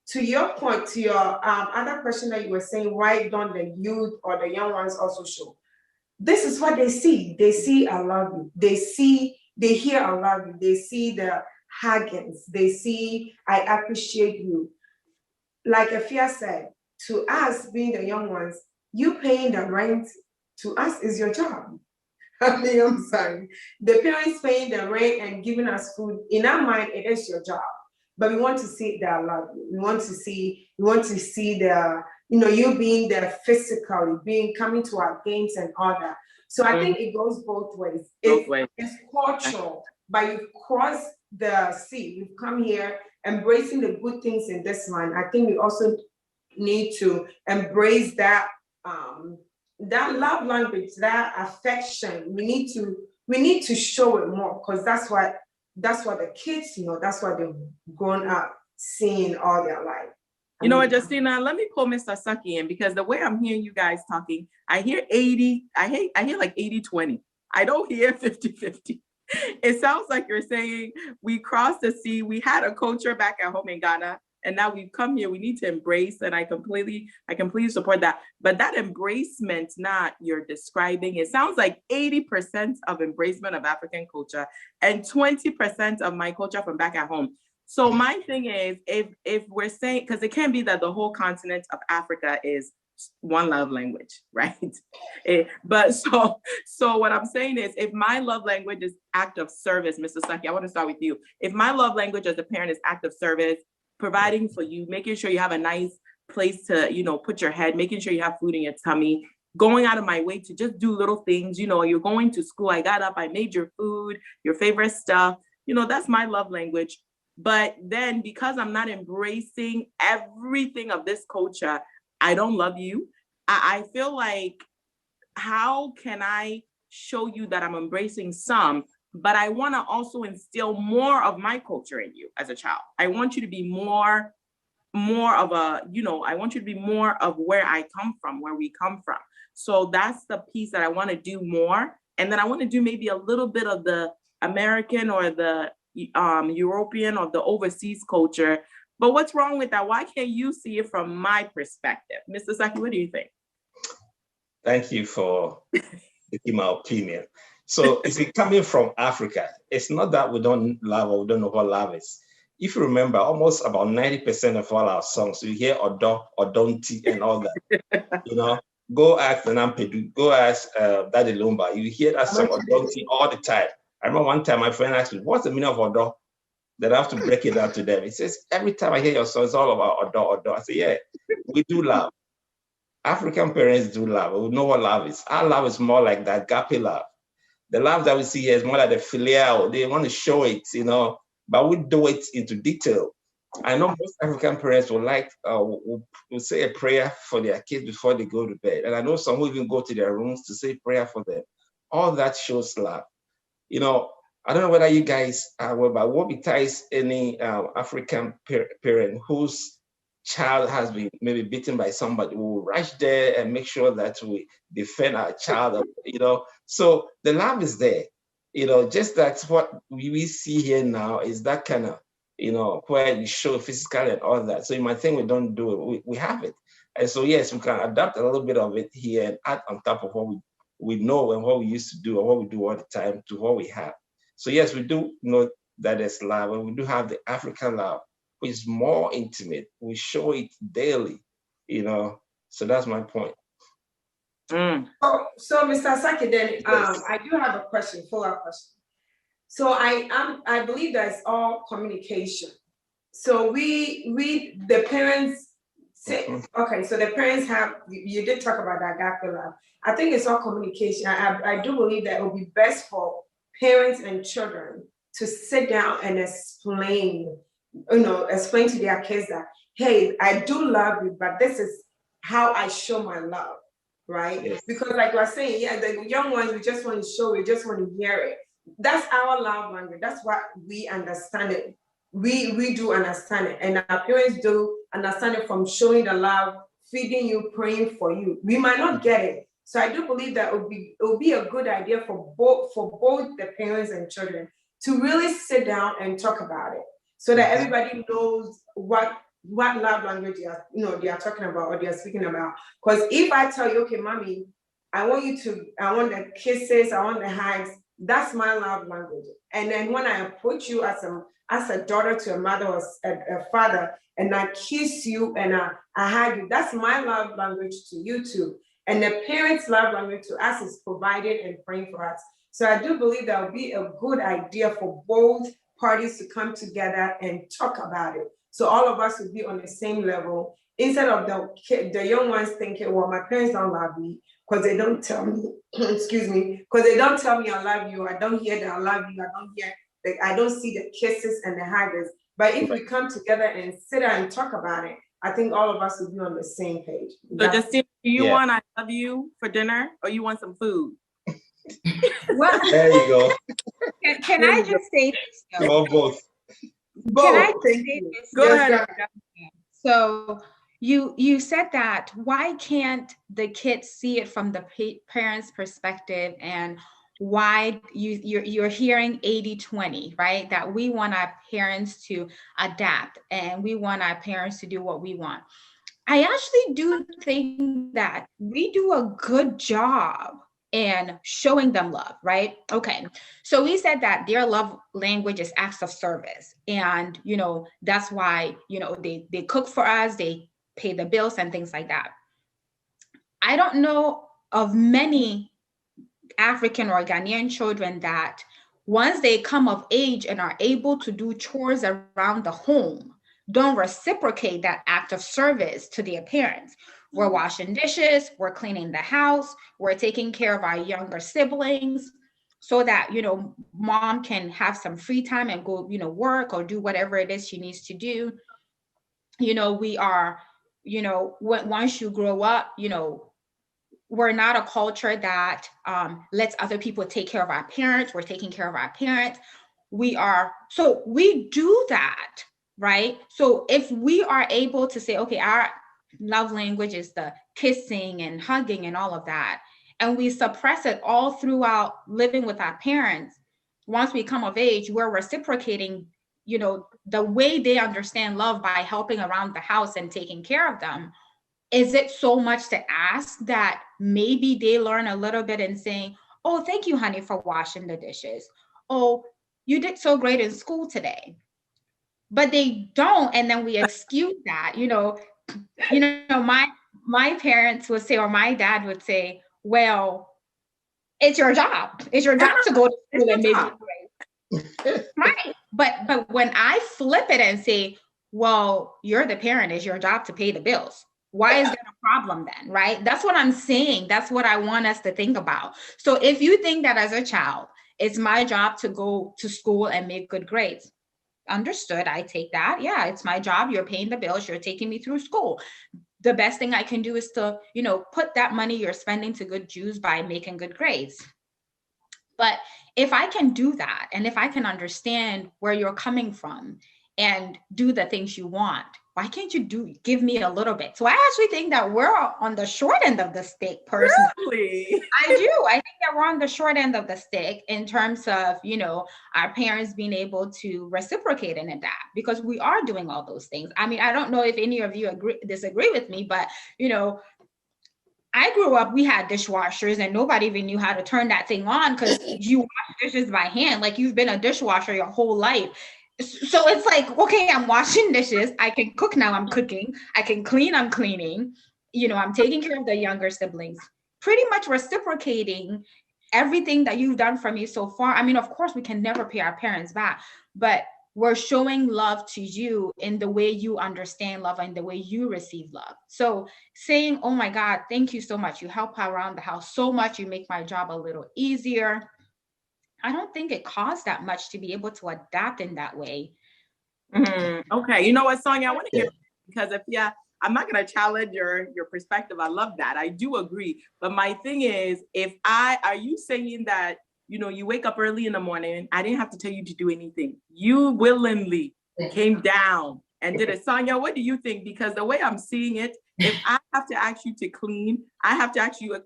To your point, to your other question that you were saying, why don't the youth or the young ones also show? This is what they see. They see I love you. They hear I love you. They see the huggings. They see I appreciate you. Like Afia said, to us being the young ones, you paying the rent to us is your job. I mean, I'm sorry. The parents paying the rent and giving us food, in our mind, it is your job. But we want to see that love. We want to see the, you know, you being there physically, coming to our games and all that. So I think it goes both ways. It's cultural, but you've crossed the sea. You've come here embracing the good things in this land. I think we also need to embrace that that love language, that affection. We need to show it more, because that's what the kids, you know, that's what they've grown up seeing all their life. You know what, Justina, let me pull Mr. Saki in, because the way I'm hearing you guys talking, I hear 80, I hear like 80-20. I don't hear 50-50. It sounds like you're saying we crossed the sea, we had a culture back at home in Ghana, and now we've come here, we need to embrace, and I completely support that. But that embracement not you're describing, it sounds like 80% of embracement of African culture and 20% of my culture from back at home. So my thing is, if we're saying, because it can't be that the whole continent of Africa is one love language, right? But so what I'm saying is, if my love language is act of service, Mr. Saki, I want to start with you. If my love language as a parent is act of service, providing for you, making sure you have a nice place to, you know, put your head, making sure you have food in your tummy, going out of my way to just do little things, you know, you're going to school, I got up, I made your food, your favorite stuff, you know, that's my love language. But then because I'm not embracing everything of this culture, I don't love you. I feel like, how can I show you that I'm embracing some, but I want to also instill more of my culture in you as a child. I want you to be more of a, you know, I want you to be more of where I come from, where we come from. So that's the piece that I want to do more. And then I want to do maybe a little bit of the American or the European or the overseas culture. But what's wrong with that? Why can't you see it from my perspective? Mr. Saki, what do you think? Thank you for taking my opinion. So is it coming from Africa? It's not that we don't love or we don't know what love is. If you remember, almost about 90% of all our songs, you hear Odo, Odonti, and all that. You know, go ask Nampedu, go ask Daddy Lumba. You hear that song Odonti all the time. I remember one time my friend asked me, "What's the meaning of Odo?" That I have to break it down to them. He says, "Every time I hear your song, it's all about Odo." I say, "Yeah, we do love. African parents do love. We know what love is. Our love is more like that agape love. The love that we see here is more like the filial. They want to show it, you know, but we do it into detail. I know most African parents will like, will say a prayer for their kids before they go to bed. And I know some will even go to their rooms to say prayer for them. All that shows love. You know, I don't know whether you guys are aware, but what besides any African parent whose child has been maybe beaten by somebody, we will rush there and make sure that we defend our child, you know. So the love is there, you know, just that's what we see here now is that kind of where you show physically and all that. So you might think we don't do it. We have it. And so, yes, we can adapt a little bit of it here and add on top of what we know and what we used to do or what we do all the time to what we have. So, yes, we do know that there's love, and we do have the African love, which is more intimate. We show it daily, So that's my point. So Mr. Saki, then I do have a question, follow-up question. So I believe that it's all communication. So the parents say, okay, so the parents have, you did talk about that agape love. I think it's all communication. I do believe that it would be best for parents and children to sit down and explain to their kids that, hey, I do love you, but this is how I show my love, right? Yes. Because like we're saying, the young ones, we just want to show, we just want to hear it. That's our love language. That's what we understand it. We do understand it. And our parents do understand it from showing the love, feeding you, praying for you. We might not get it. So I do believe that it would be a good idea for both the parents and children to really sit down and talk about it so that everybody knows what love language they are talking about or they are speaking about. Because if I tell you, okay, mommy, I want the kisses, I want the hugs, that's my love language. And then when I approach you as a daughter to a mother or a father, and I kiss you and I hug you, that's my love language to you too. And the parents' love language to us is providing and praying for us. So I do believe that would be a good idea for both parties to come together and talk about it. So all of us would be on the same level instead of the young ones thinking, well, my parents don't love me because they don't tell me, excuse me, because they don't tell me I love you. I don't hear that I love you. I don't see the kisses and the hugs. But if we come together and sit down and talk about it, I think all of us would be on the same page. So Justine, do you want I love you for dinner or you want some food? Well, there you go. Can I just say this? You want both. Can I just say this? Go ahead. So you said that why can't the kids see it from the parents' perspective, and why you're hearing 80-20, right? That we want our parents to adapt and we want our parents to do what we want. I actually do think that we do a good job in showing them love, right? Okay, so we said that their love language is acts of service, and that's why they cook for us, they pay the bills and things like that. I don't know of many African or Ghanaian children that once they come of age and are able to do chores around the home, don't reciprocate that act of service to their parents. We're washing dishes, we're cleaning the house, we're taking care of our younger siblings so that, mom can have some free time and go, work or do whatever it is she needs to do. We are, once you grow up, we're not a culture that lets other people take care of our parents. We're taking care of our parents. So we do that, right? So if we are able to say, okay, our love language is the kissing and hugging and all of that, and we suppress it all throughout living with our parents, once we come of age, we're reciprocating, the way they understand love by helping around the house and taking care of them. Is it so much to ask that maybe they learn a little bit and saying, oh, thank you, honey, for washing the dishes. Oh, you did so great in school today. But they don't, and then we excuse that. My parents would say, or my dad would say, well, it's your job. It's your job to go to school and make grades. Right. But when I flip it and say, well, you're the parent, it's your job to pay the bills. Why is that a problem then, right? That's what I'm saying. That's what I want us to think about. So if you think that as a child, it's my job to go to school and make good grades, understood, I take that. Yeah, it's my job. You're paying the bills. You're taking me through school. The best thing I can do is to, put that money you're spending to good use by making good grades. But if I can do that, and if I can understand where you're coming from and do the things you want, why can't you give me a little bit? So I actually think that we're on the short end of the stick, personally. Really? I do. I think that we're on the short end of the stick in terms of, our parents being able to reciprocate and adapt, because we are doing all those things. I mean, I don't know if any of you disagree with me, but, I grew up, we had dishwashers and nobody even knew how to turn that thing on because you wash dishes by hand. Like, you've been a dishwasher your whole life. So it's like, okay, I'm washing dishes. I can cook now, I'm cooking. I can clean, I'm cleaning. I'm taking care of the younger siblings, pretty much reciprocating everything that you've done for me so far. I mean, of course, we can never pay our parents back, but we're showing love to you in the way you understand love and the way you receive love. So saying, oh my God, thank you so much. You help around the house so much. You make my job a little easier. I don't think it costs that much to be able to adapt in that way. Okay. You know what, Sonia, I want to hear, because I'm not going to challenge your perspective. I love that. I do agree. But my thing is, are you saying that, you wake up early in the morning, I didn't have to tell you to do anything. You willingly came down and did it. Sonia, what do you think? Because the way I'm seeing it, if I have to ask you to clean, I have to ask you,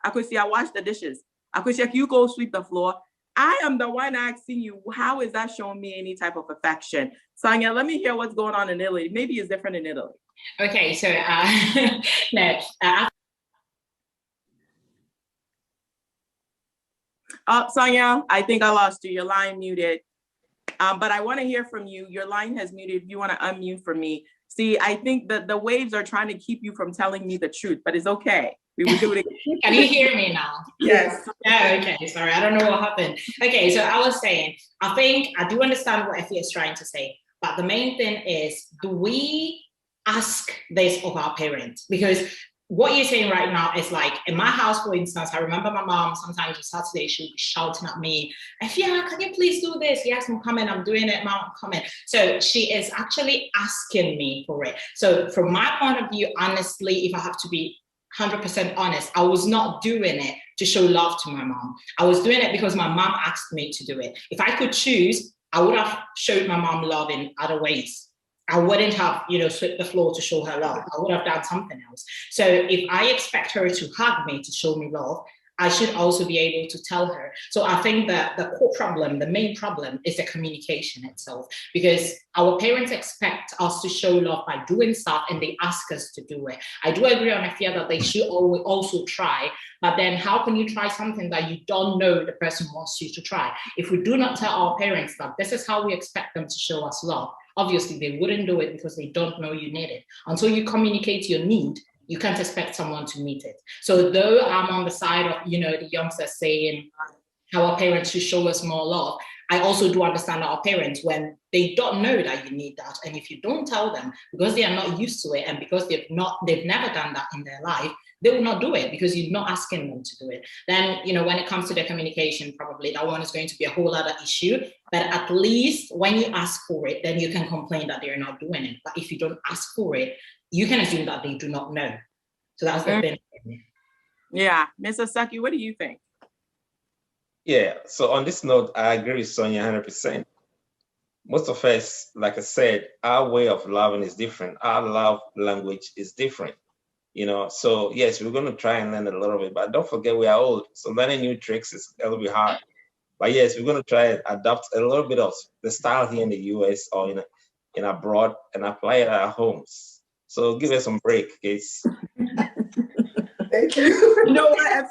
Akosia, wash the dishes. Akosia, you go sweep the floor. I am the one asking you, how is that showing me any type of affection? Sonia, let me hear what's going on in Italy. Maybe it's different in Italy. Okay, so Sonia, I think I lost you. Your line muted. But I want to hear from you. Your line has muted. If you want to unmute for me. See, I think that the waves are trying to keep you from telling me the truth, but it's okay. We will do it again. Can you hear me now? Yes. Oh, okay. Sorry, I don't know what happened. Okay, so I was saying, I do understand what Effie is trying to say, but the main thing is, do we ask this of our parents? Because what you're saying right now is like, in my house, for instance, I remember my mom, sometimes on Saturday, she would be shouting at me, Effia, can you please do this? Yes, I'm coming, I'm doing it, Mom, I'm coming. So she is actually asking me for it. So from my point of view, honestly, if I have to be 100% honest, I was not doing it to show love to my mom. I was doing it because my mom asked me to do it. If I could choose, I would have showed my mom love in other ways. I wouldn't have, swept the floor to show her love. I would have done something else. So if I expect her to hug me to show me love, I should also be able to tell her. So I think that the core problem, the main problem, is the communication itself, because our parents expect us to show love by doing stuff and they ask us to do it. I do agree on the fear that they should also try, but then how can you try something that you don't know the person wants you to try? If we do not tell our parents that this is how we expect them to show us love, obviously they wouldn't do it because they don't know you need it. Until you communicate your need, you can't expect someone to meet it. So though I'm on the side of, the youngsters saying how our parents should show us more love, I also do understand our parents when they don't know that you need that. And if you don't tell them, because they are not used to it and because they've never done that in their life, they will not do it because you're not asking them to do it. Then, when it comes to the communication, probably that one is going to be a whole other issue. But at least when you ask for it, then you can complain that they're not doing it. But if you don't ask for it, you can assume that they do not know. So that's the thing. Yeah. Mr. Saki, what do you think? Yeah, so on this note, I agree with Sonia 100%. Most of us, like I said, our way of loving is different. Our love language is different. So yes, we're going to try and learn a little bit, but don't forget we are old. So learning new tricks is a little bit hard. But yes, we're going to try and adopt a little bit of the style here in the US or in abroad and apply it at our homes. So give us some break, guys. Thank you. You know what,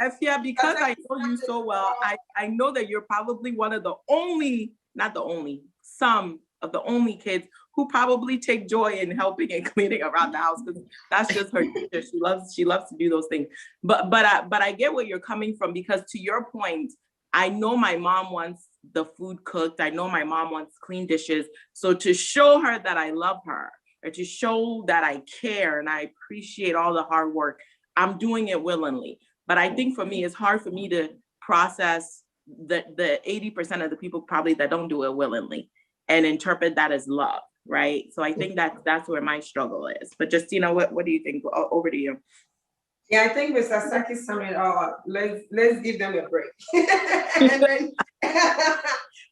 Effia, because I know you so well, I know that you're probably one of the only, not the only, some of the only kids who probably take joy in helping and cleaning around the house, because that's just her nature. She loves to do those things. But I get where you're coming from, because to your point, I know my mom wants the food cooked. I know my mom wants clean dishes. So to show her that I love her, or to show that I care and I appreciate all the hard work, I'm doing it willingly. But I think for me, it's hard for me to process the 80% of the people probably that don't do it willingly and interpret that as love, right? So I think that's where my struggle is. But Justina, what do you think? Over to you. Yeah, I think Mr. Saki summed it all up. Let's give them a break. and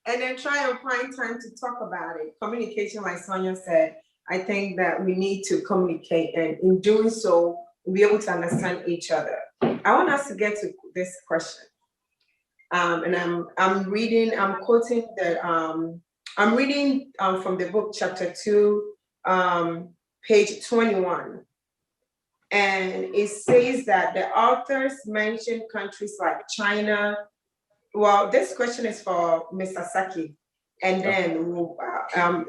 then try and find time to talk about it. Communication, like Sonia said, I think that we need to communicate, and in doing so, we'll be able to understand each other. I want us to get to this question. And I'm reading from the book, chapter 2, page 21. And it says that the authors mention countries like China. Well, this question is for Mr. Saki. And then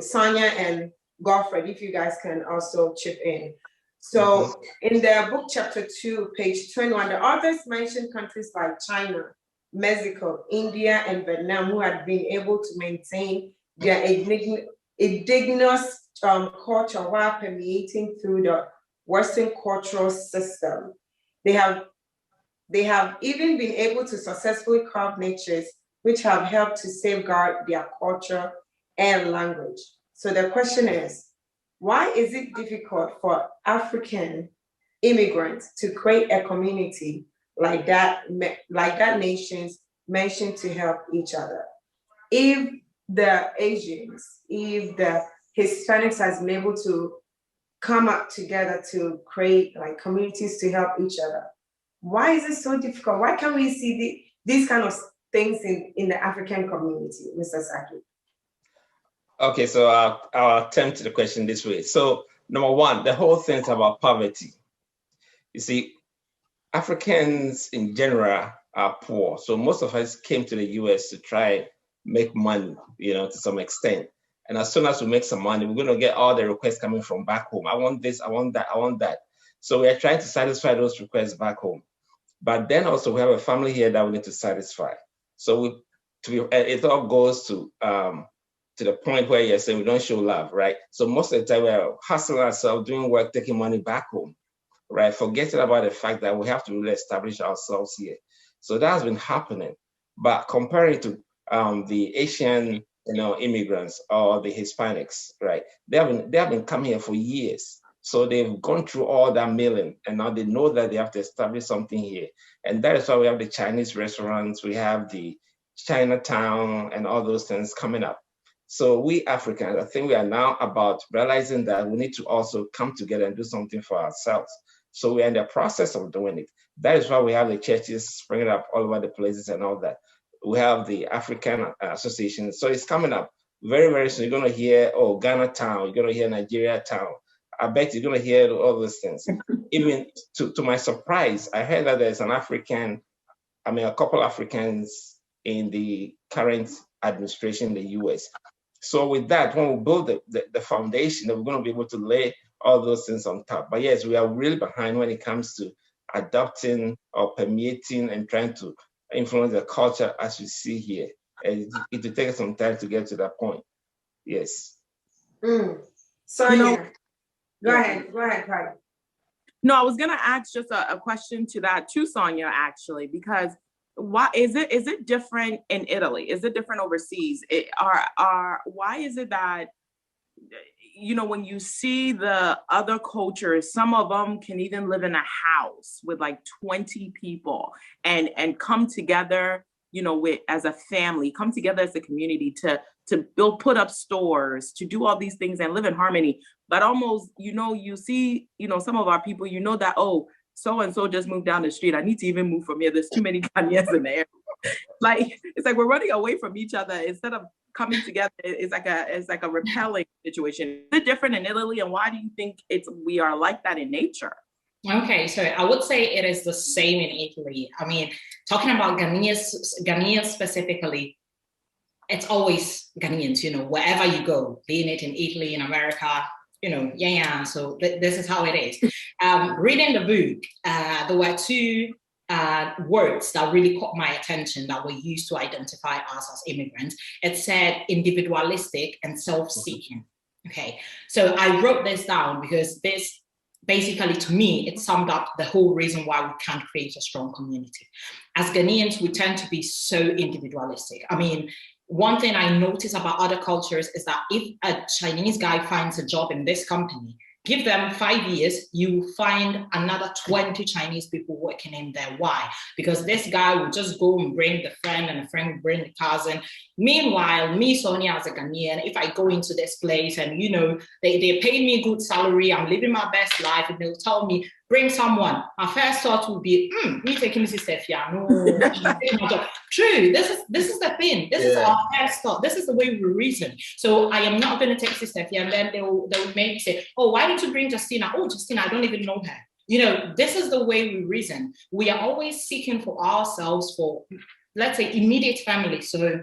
Sonia and Godfred, if you guys can also chip in. So in their book, chapter 2, page 21, the authors mention countries like China, Mexico, India, and Vietnam, who had been able to maintain their indigenous culture while permeating through the Western cultural system. They have even been able to successfully carve niches which have helped to safeguard their culture and language. So the question is, why is it difficult for African immigrants to create a community like that nations mentioned to help each other? If the Asians, if the Hispanics has been able to come up together to create like communities to help each other, why is it so difficult? Why can't we see these kind of things in the African community, Mr. Saki? Okay, so I'll attempt the question this way. So number one, the whole thing is about poverty. You see, Africans in general are poor. So most of us came to the US to try make money, to some extent. And as soon as we make some money, we're going to get all the requests coming from back home. I want this, I want that, I want that. So we are trying to satisfy those requests back home. But then also we have a family here that we need to satisfy. So it all goes to the point where you're saying we don't show love, right? So most of the time we're hustling ourselves, doing work, taking money back home, right? Forgetting about the fact that we have to really establish ourselves here. So that has been happening. But comparing to the Asian, immigrants or the Hispanics, right? They have been coming here for years. So they've gone through all that milling, and now they know that they have to establish something here. And that is why we have the Chinese restaurants, we have the Chinatown and all those things coming up. So we Africans, I think we are now about realizing that we need to also come together and do something for ourselves. So we're in the process of doing it. That is why we have the churches springing up all over the places and all that. We have the African Association. So it's coming up very, very soon. You're going to hear, Ghana Town. You're going to hear Nigeria Town. I bet you're going to hear all those things. Even to my surprise, I heard that there's a couple Africans in the current administration in the US. So with that, when we build the foundation, we're going to be able to lay all those things on top. But yes, we are really behind when it comes to adopting or permeating and trying to influence the culture as we see here. And it will take some time to get to that point. Yes. Sonia, go ahead, Patty. No, I was gonna ask just a question to that, to Sonia, actually, because why is it different in Italy? Is it different overseas? Why is it that, when you see the other cultures, some of them can even live in a house with like 20 people and come together, as a family, come together as a community to put up stores, to do all these things and live in harmony. But almost, you see, some of our people, that, so-and-so just moved down the street. I need to even move from here. There's too many Ghanaians in there. It's like we're running away from each other instead of coming together. It's like a repelling situation. Is it different in Italy? And why do you think we are like that in nature? Okay, so I would say it is the same in Italy. I mean, talking about Ghanaians specifically, it's always Ghanaians, wherever you go, being it in Italy, in America, so this is how it is. Reading the book, there were two words that really caught my attention that were used to identify us as immigrants. It said individualistic and self-seeking. Okay, so I wrote this down because this basically, to me, it summed up the whole reason why we can't create a strong community. As Ghanaians, we tend to be so individualistic. I mean, one thing I notice about other cultures is that if a Chinese guy finds a job in this company, Give them 5 years, you find another 20 Chinese people working in there. Why? Because this guy will just go and bring the friend, and the friend will bring the cousin. Meanwhile, me, Sonia, as a Ghanaian, if I go into this place and, you know, they pay me good salary, I'm living my best life, and they'll tell me, bring someone. My first thought would be, me taking Mrs. Stefia. No, true. This is the thing. This is our first thought. This is the way we reason. So I am not going to take Sister Stefia, and then they will maybe say, oh, why don't you bring Justina? Oh, Justina, I don't even know her. You know, this is the way we reason. We are always seeking for ourselves for, let's say, immediate family. So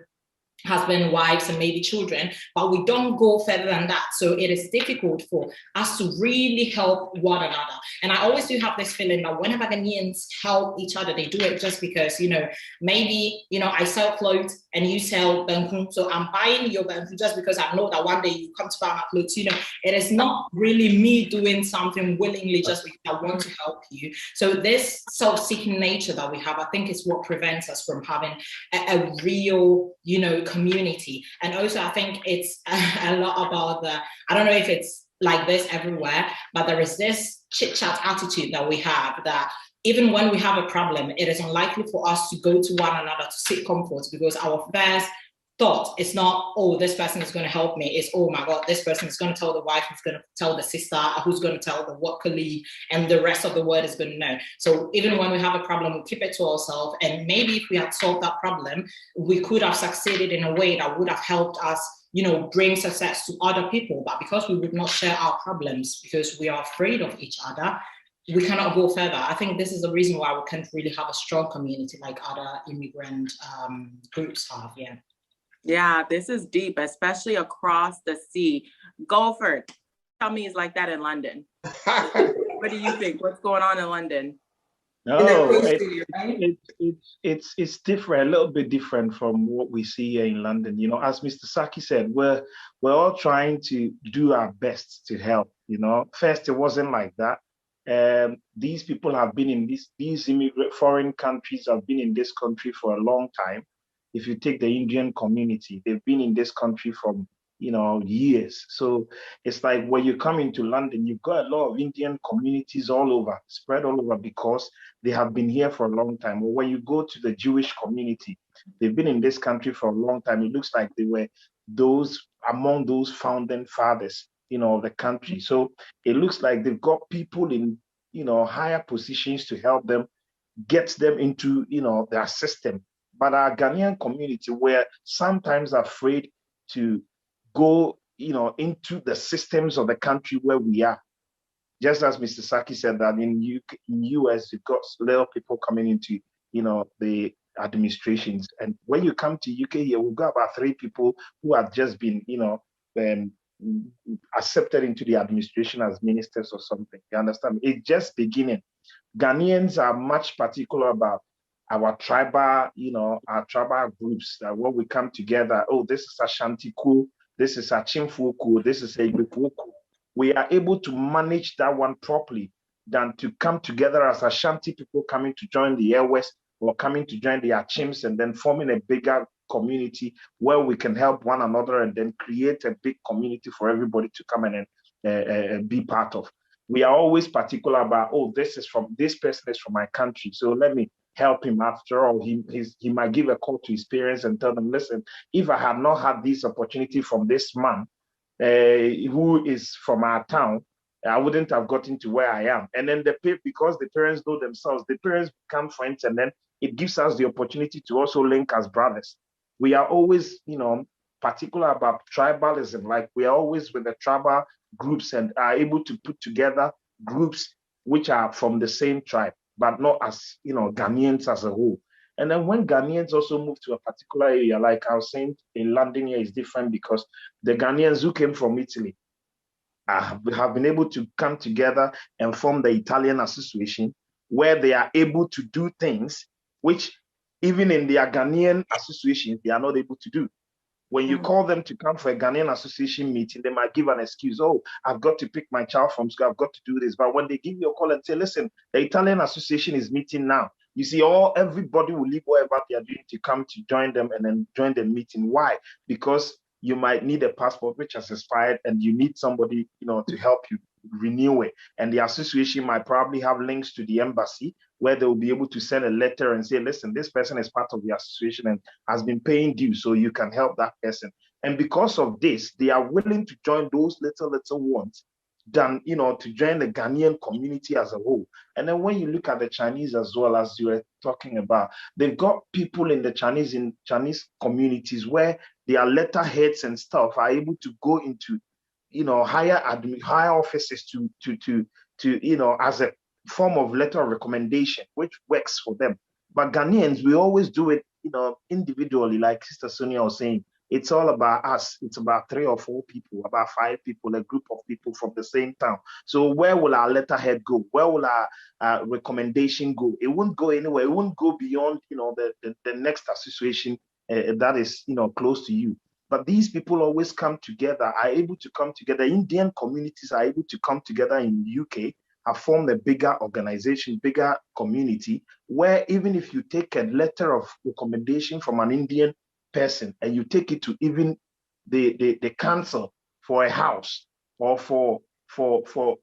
husband, wives, and maybe children, but we don't go further than that. So it is difficult for us to really help one another. And I always do have this feeling that whenever Ghanaians help each other, they do it just because, you know, maybe, you know, I sell clothes and you sell banku. So I'm buying your banku just because I know that one day you come to buy my clothes. You know, it is not really me doing something willingly just because I want to help you. So this self-seeking nature that we have, I think, is what prevents us from having a real, you know, community. And also I think it's a lot about I don't know if it's like this everywhere, but there is this chit chat attitude that we have that even when we have a problem, it is unlikely for us to go to one another to seek comfort, because our first thought is not, oh, this person is going to help me. It's, oh my God, this person is going to tell the wife, who's going to tell the sister, who's going to tell the work colleague, and the rest of the world is going to know. So even when we have a problem, we keep it to ourselves. And maybe if we had solved that problem, we could have succeeded in a way that would have helped us, you know, bring success to other people. But because we would not share our problems, because we are afraid of each other, we cannot go further. I think this is the reason why we can't really have a strong community like other immigrant groups have. Yeah, this is deep, especially across the sea. Golford, tell me it's like that in London. What do you think? What's going on in London? No, it's different, a little bit different from what we see here in London. You know, as Mr. Saki said, we're all trying to do our best to help. You know, first it wasn't like that. These people have been in these immigrant foreign countries have been in this country for a long time. If you take the Indian community, they've been in this country for, you know, years. So it's like when you come into London, you've got a lot of Indian communities all over, spread all over, because they have been here for a long time. Or when you go to the Jewish community, they've been in this country for a long time. It looks like they were among those founding fathers, you know, of the country. So it looks like they've got people in, you know, higher positions to help them, get them into, you know, their system. But our Ghanaian community, we're sometimes afraid to go, you know, into the systems of the country where we are. Just as Mr. Saki said that in US, you've got little people coming into, you know, the administrations. And when you come to UK here, we've got about 3 people who have just been, you know, accepted into the administration as ministers or something. You understand? It's just beginning. Ghanaians are much particular about our tribal, you know, our tribal groups, that when we come together, oh, this is Ashanti-ku, this is Achimfu-ku, this is Igbo-ku. We are able to manage that one properly than to come together as Ashanti people coming to join the Air West or coming to join the Achims and then forming a bigger community where we can help one another and then create a big community for everybody to come in and be part of. We are always particular about, oh, this person is from my country, so let me help him. After all, he might give a call to his parents and tell them, listen, if I had not had this opportunity from this man who is from our town, I wouldn't have gotten to where I am. And then because the parents know themselves, the parents become friends, and then it gives us the opportunity to also link as brothers. We are always, you know, particular about tribalism. Like we are always with the tribal groups and are able to put together groups which are from the same tribe, but not as, you know, Ghanaians as a whole. And then when Ghanaians also move to a particular area, like I was saying, in London here is different because the Ghanaians who came from Italy have been able to come together and form the Italian Association, where they are able to do things which even in their Ghanaian associations, they are not able to do. When you call them to come for a Ghanaian association meeting, they might give an excuse. Oh, I've got to pick my child from school. I've got to do this. But when they give you a call and say, listen, the Italian association is meeting now. You see, everybody will leave whatever they are doing to come to join them and then join the meeting. Why? Because you might need a passport which has expired and you need somebody, you know, to help you renew it. And the association might probably have links to the embassy where they will be able to send a letter and say, listen, this person is part of the association and has been paying dues, so you can help that person. And because of this, they are willing to join those little ones than, to join the Ghanaian community as a whole. And then when you look at the Chinese as well, as you were talking about, they've got people in the Chinese communities where their letterheads and stuff are able to go into, higher offices to as a form of letter of recommendation, which works for them. But Ghanaians, we always do it, individually, like Sister Sonia was saying. It's all about us. It's about 3 or 4 people, about 5 people, a group of people from the same town. So where will our letterhead go? Where will our recommendation go? It won't go anywhere. It won't go beyond, the next association that is, close to you. But these people always come together, are able to come together. Indian communities are able to come together in the UK, have formed a bigger organization, bigger community, where even if you take a letter of recommendation from an Indian person and you take it to even the council for a house or for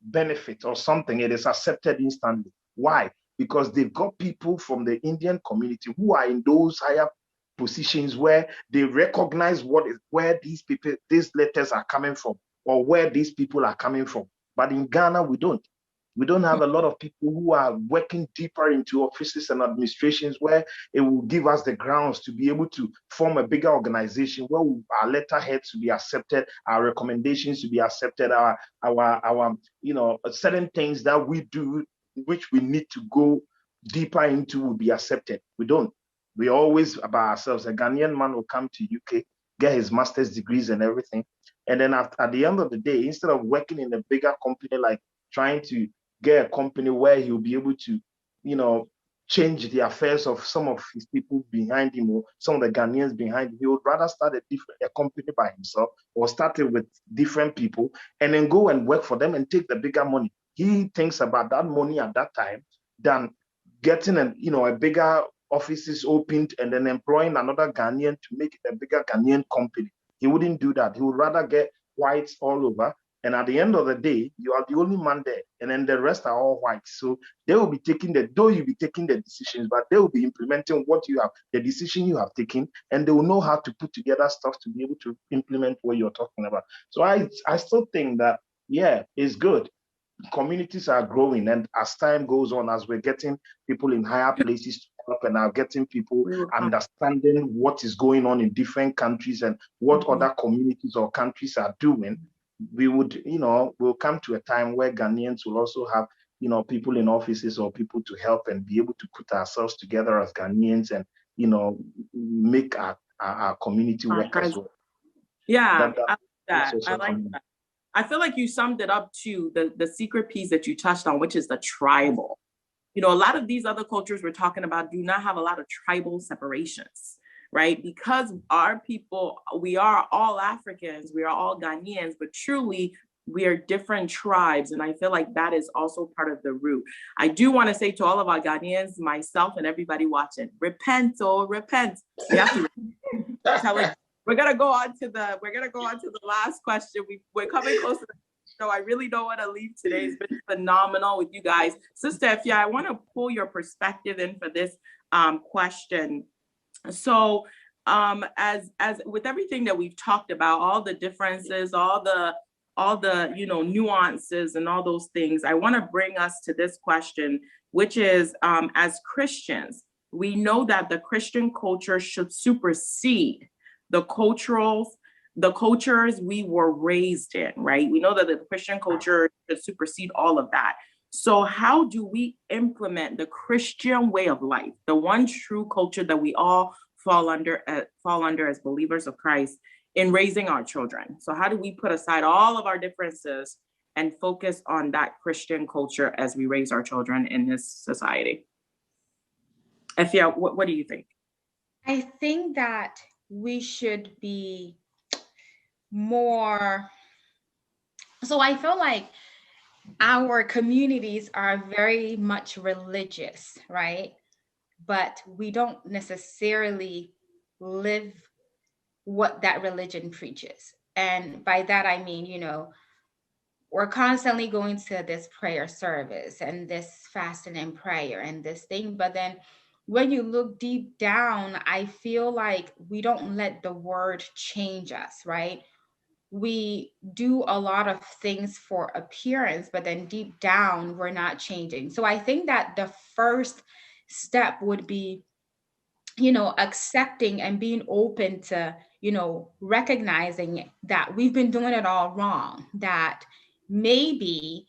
benefit or something, it is accepted instantly. Why? Because they've got people from the Indian community who are in those higher positions where they recognize where these letters are coming from or where these people are coming from. But in Ghana, we don't. We don't have a lot of people who are working deeper into offices and administrations where it will give us the grounds to be able to form a bigger organization where our letterheads to be accepted, our recommendations to be accepted, our certain things that we do, which we need to go deeper into, will be accepted. We don't. We're always about ourselves. A Ghanaian man will come to UK, get his master's degrees and everything. And then at the end of the day, instead of working in a bigger company, like trying to get a company where he'll be able to, change the affairs of some of his people behind him or some of the Ghanaians behind him, he would rather start a company by himself or start it with different people and then go and work for them and take the bigger money. He thinks about that money at that time than getting a bigger offices opened and then employing another Ghanaian to make it a bigger Ghanaian company. He wouldn't do that. He would rather get whites all over. And at the end of the day, you are the only man there, and then the rest are all white. So they will be taking you'll be taking the decisions, but they will be implementing the decision you have taken, and they will know how to put together stuff to be able to implement what you're talking about. So I still think that, yeah, it's good. Communities are growing, and as time goes on, as we're getting people in higher places to help and are getting people understanding what is going on in different countries and what other communities or countries are doing, we would, we'll come to a time where Ghanaians will also have, people in offices or people to help and be able to put ourselves together as Ghanaians and, make our community work as well. Yeah, I like that. I feel like you summed it up too, the secret piece that you touched on, which is the tribal. A lot of these other cultures we're talking about do not have a lot of tribal separations. Right? Because our people, we are all Africans, we are all Ghanaians, but truly we are different tribes. And I feel like that is also part of the root. I do want to say to all of our Ghanaians, myself and everybody watching, repent. We have to we're gonna go on to the last question. We're coming close to the show. I really don't want to leave today. It's been phenomenal with you guys. Sister Efia, I want to pull your perspective in for this question. So as with everything that we've talked about, all the differences, all the nuances and all those things, I want to bring us to this question, which is, as Christians, we know that the Christian culture should supersede the cultures we were raised in, right? We know that the Christian culture should supersede all of that. So how do we implement the Christian way of life, the one true culture that we all fall under as believers of Christ, in raising our children? So how do we put aside all of our differences and focus on that Christian culture as we raise our children in this society? Efia, what do you think? I think that we should be more, so I feel like our communities are very much religious, right? But we don't necessarily live what that religion preaches. And by that, I mean, we're constantly going to this prayer service and this fasting and prayer and this thing. But then when you look deep down, I feel like we don't let the word change us, right? We do a lot of things for appearance, but then deep down, we're not changing. So I think that the first step would be, accepting and being open to, recognizing that we've been doing it all wrong, that maybe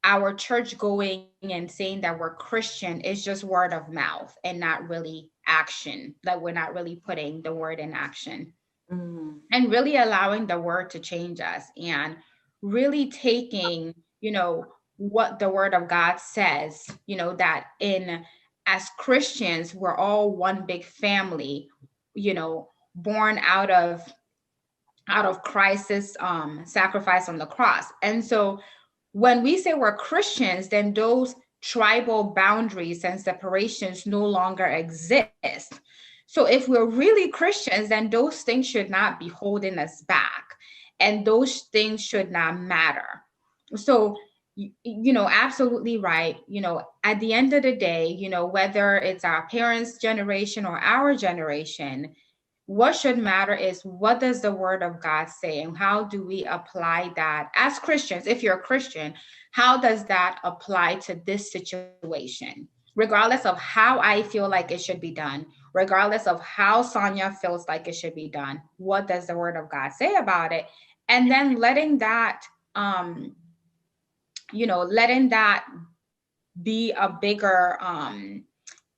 our church going and saying that we're Christian is just word of mouth and not really action, that we're not really putting the word in action. And really allowing the word to change us and really taking, what the word of God says, that as Christians, we're all one big family, born out of Christ's sacrifice on the cross. And so when we say we're Christians, then those tribal boundaries and separations no longer exist. So if we're really Christians, then those things should not be holding us back, and those things should not matter. So, absolutely right. At the end of the day, whether it's our parents' generation or our generation, what should matter is, what does the word of God say, and how do we apply that as Christians? If you're a Christian, how does that apply to this situation? Regardless of how I feel like it should be done, regardless of how Sonia feels like it should be done, what does the word of God say about it? And then letting that, letting that be a bigger,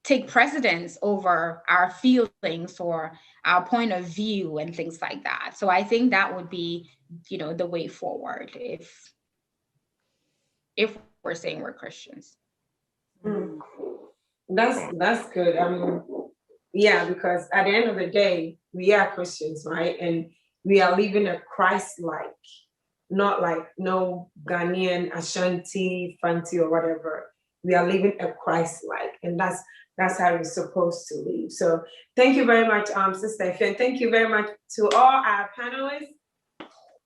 take precedence over our feelings or our point of view and things like that. So I think that would be, the way forward if we're saying we're Christians. That's good. Because at the end of the day, we are Christians, right? And we are living a Christ-like, not like no Ghanaian, Ashanti, Fanti, or whatever. We are living a Christ-like, and that's how we're supposed to live. So thank you very much, Sister Ife, and thank you very much to all our panelists.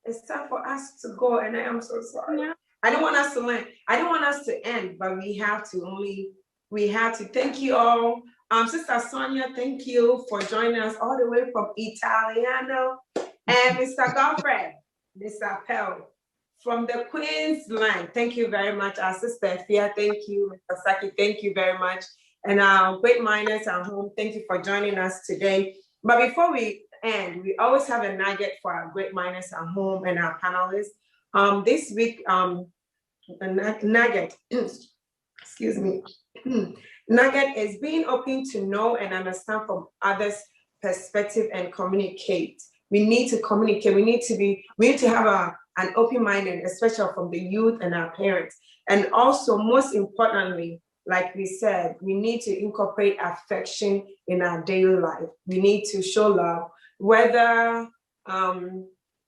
It's time for us to go, and I am so sorry. Yeah. I don't want us to end. I don't want us to end, but we have to. Thank you all. Sister Sonia, thank you for joining us all the way from Italiano. And Mr. Godfrey, Mr. Pell, from the Queen's line, thank you very much. Our Sister Fia, thank you. Mr. Saki, thank you very much. And our Great Miners at home, thank you for joining us today. But before we end, we always have a nugget for our Great Miners at home and our panelists. This week, the nugget, excuse me, nugget is being open to know and understand from others' perspective and communicate. We need to communicate. We need to have an open mind, and especially from the youth and our parents. And also, most importantly, like we said, we need to incorporate affection in our daily life. We need to show love, whether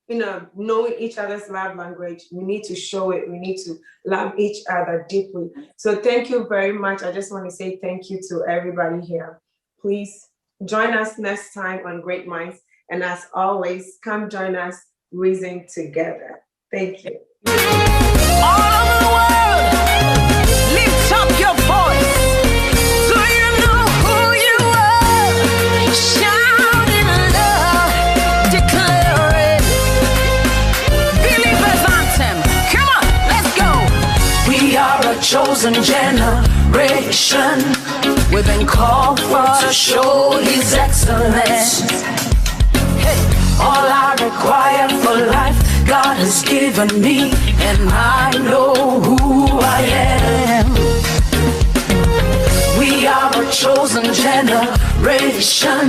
knowing each other's love language, we need to show it. We need to love each other deeply. So thank you very much. I just want to say thank you to everybody here. Please join us next time on Great Minds. And as always, come join us, reason together. Thank you. All over the world, lift up your voice. Do you know who you are? Shout in love, declare it. Believers anthem. Come on, let's go. We are a chosen generation. We've been called for to show His excellence. All I require for life, God has given me, and I know who I am. We are a chosen generation.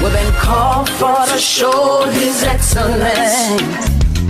We've been called for to show His excellence.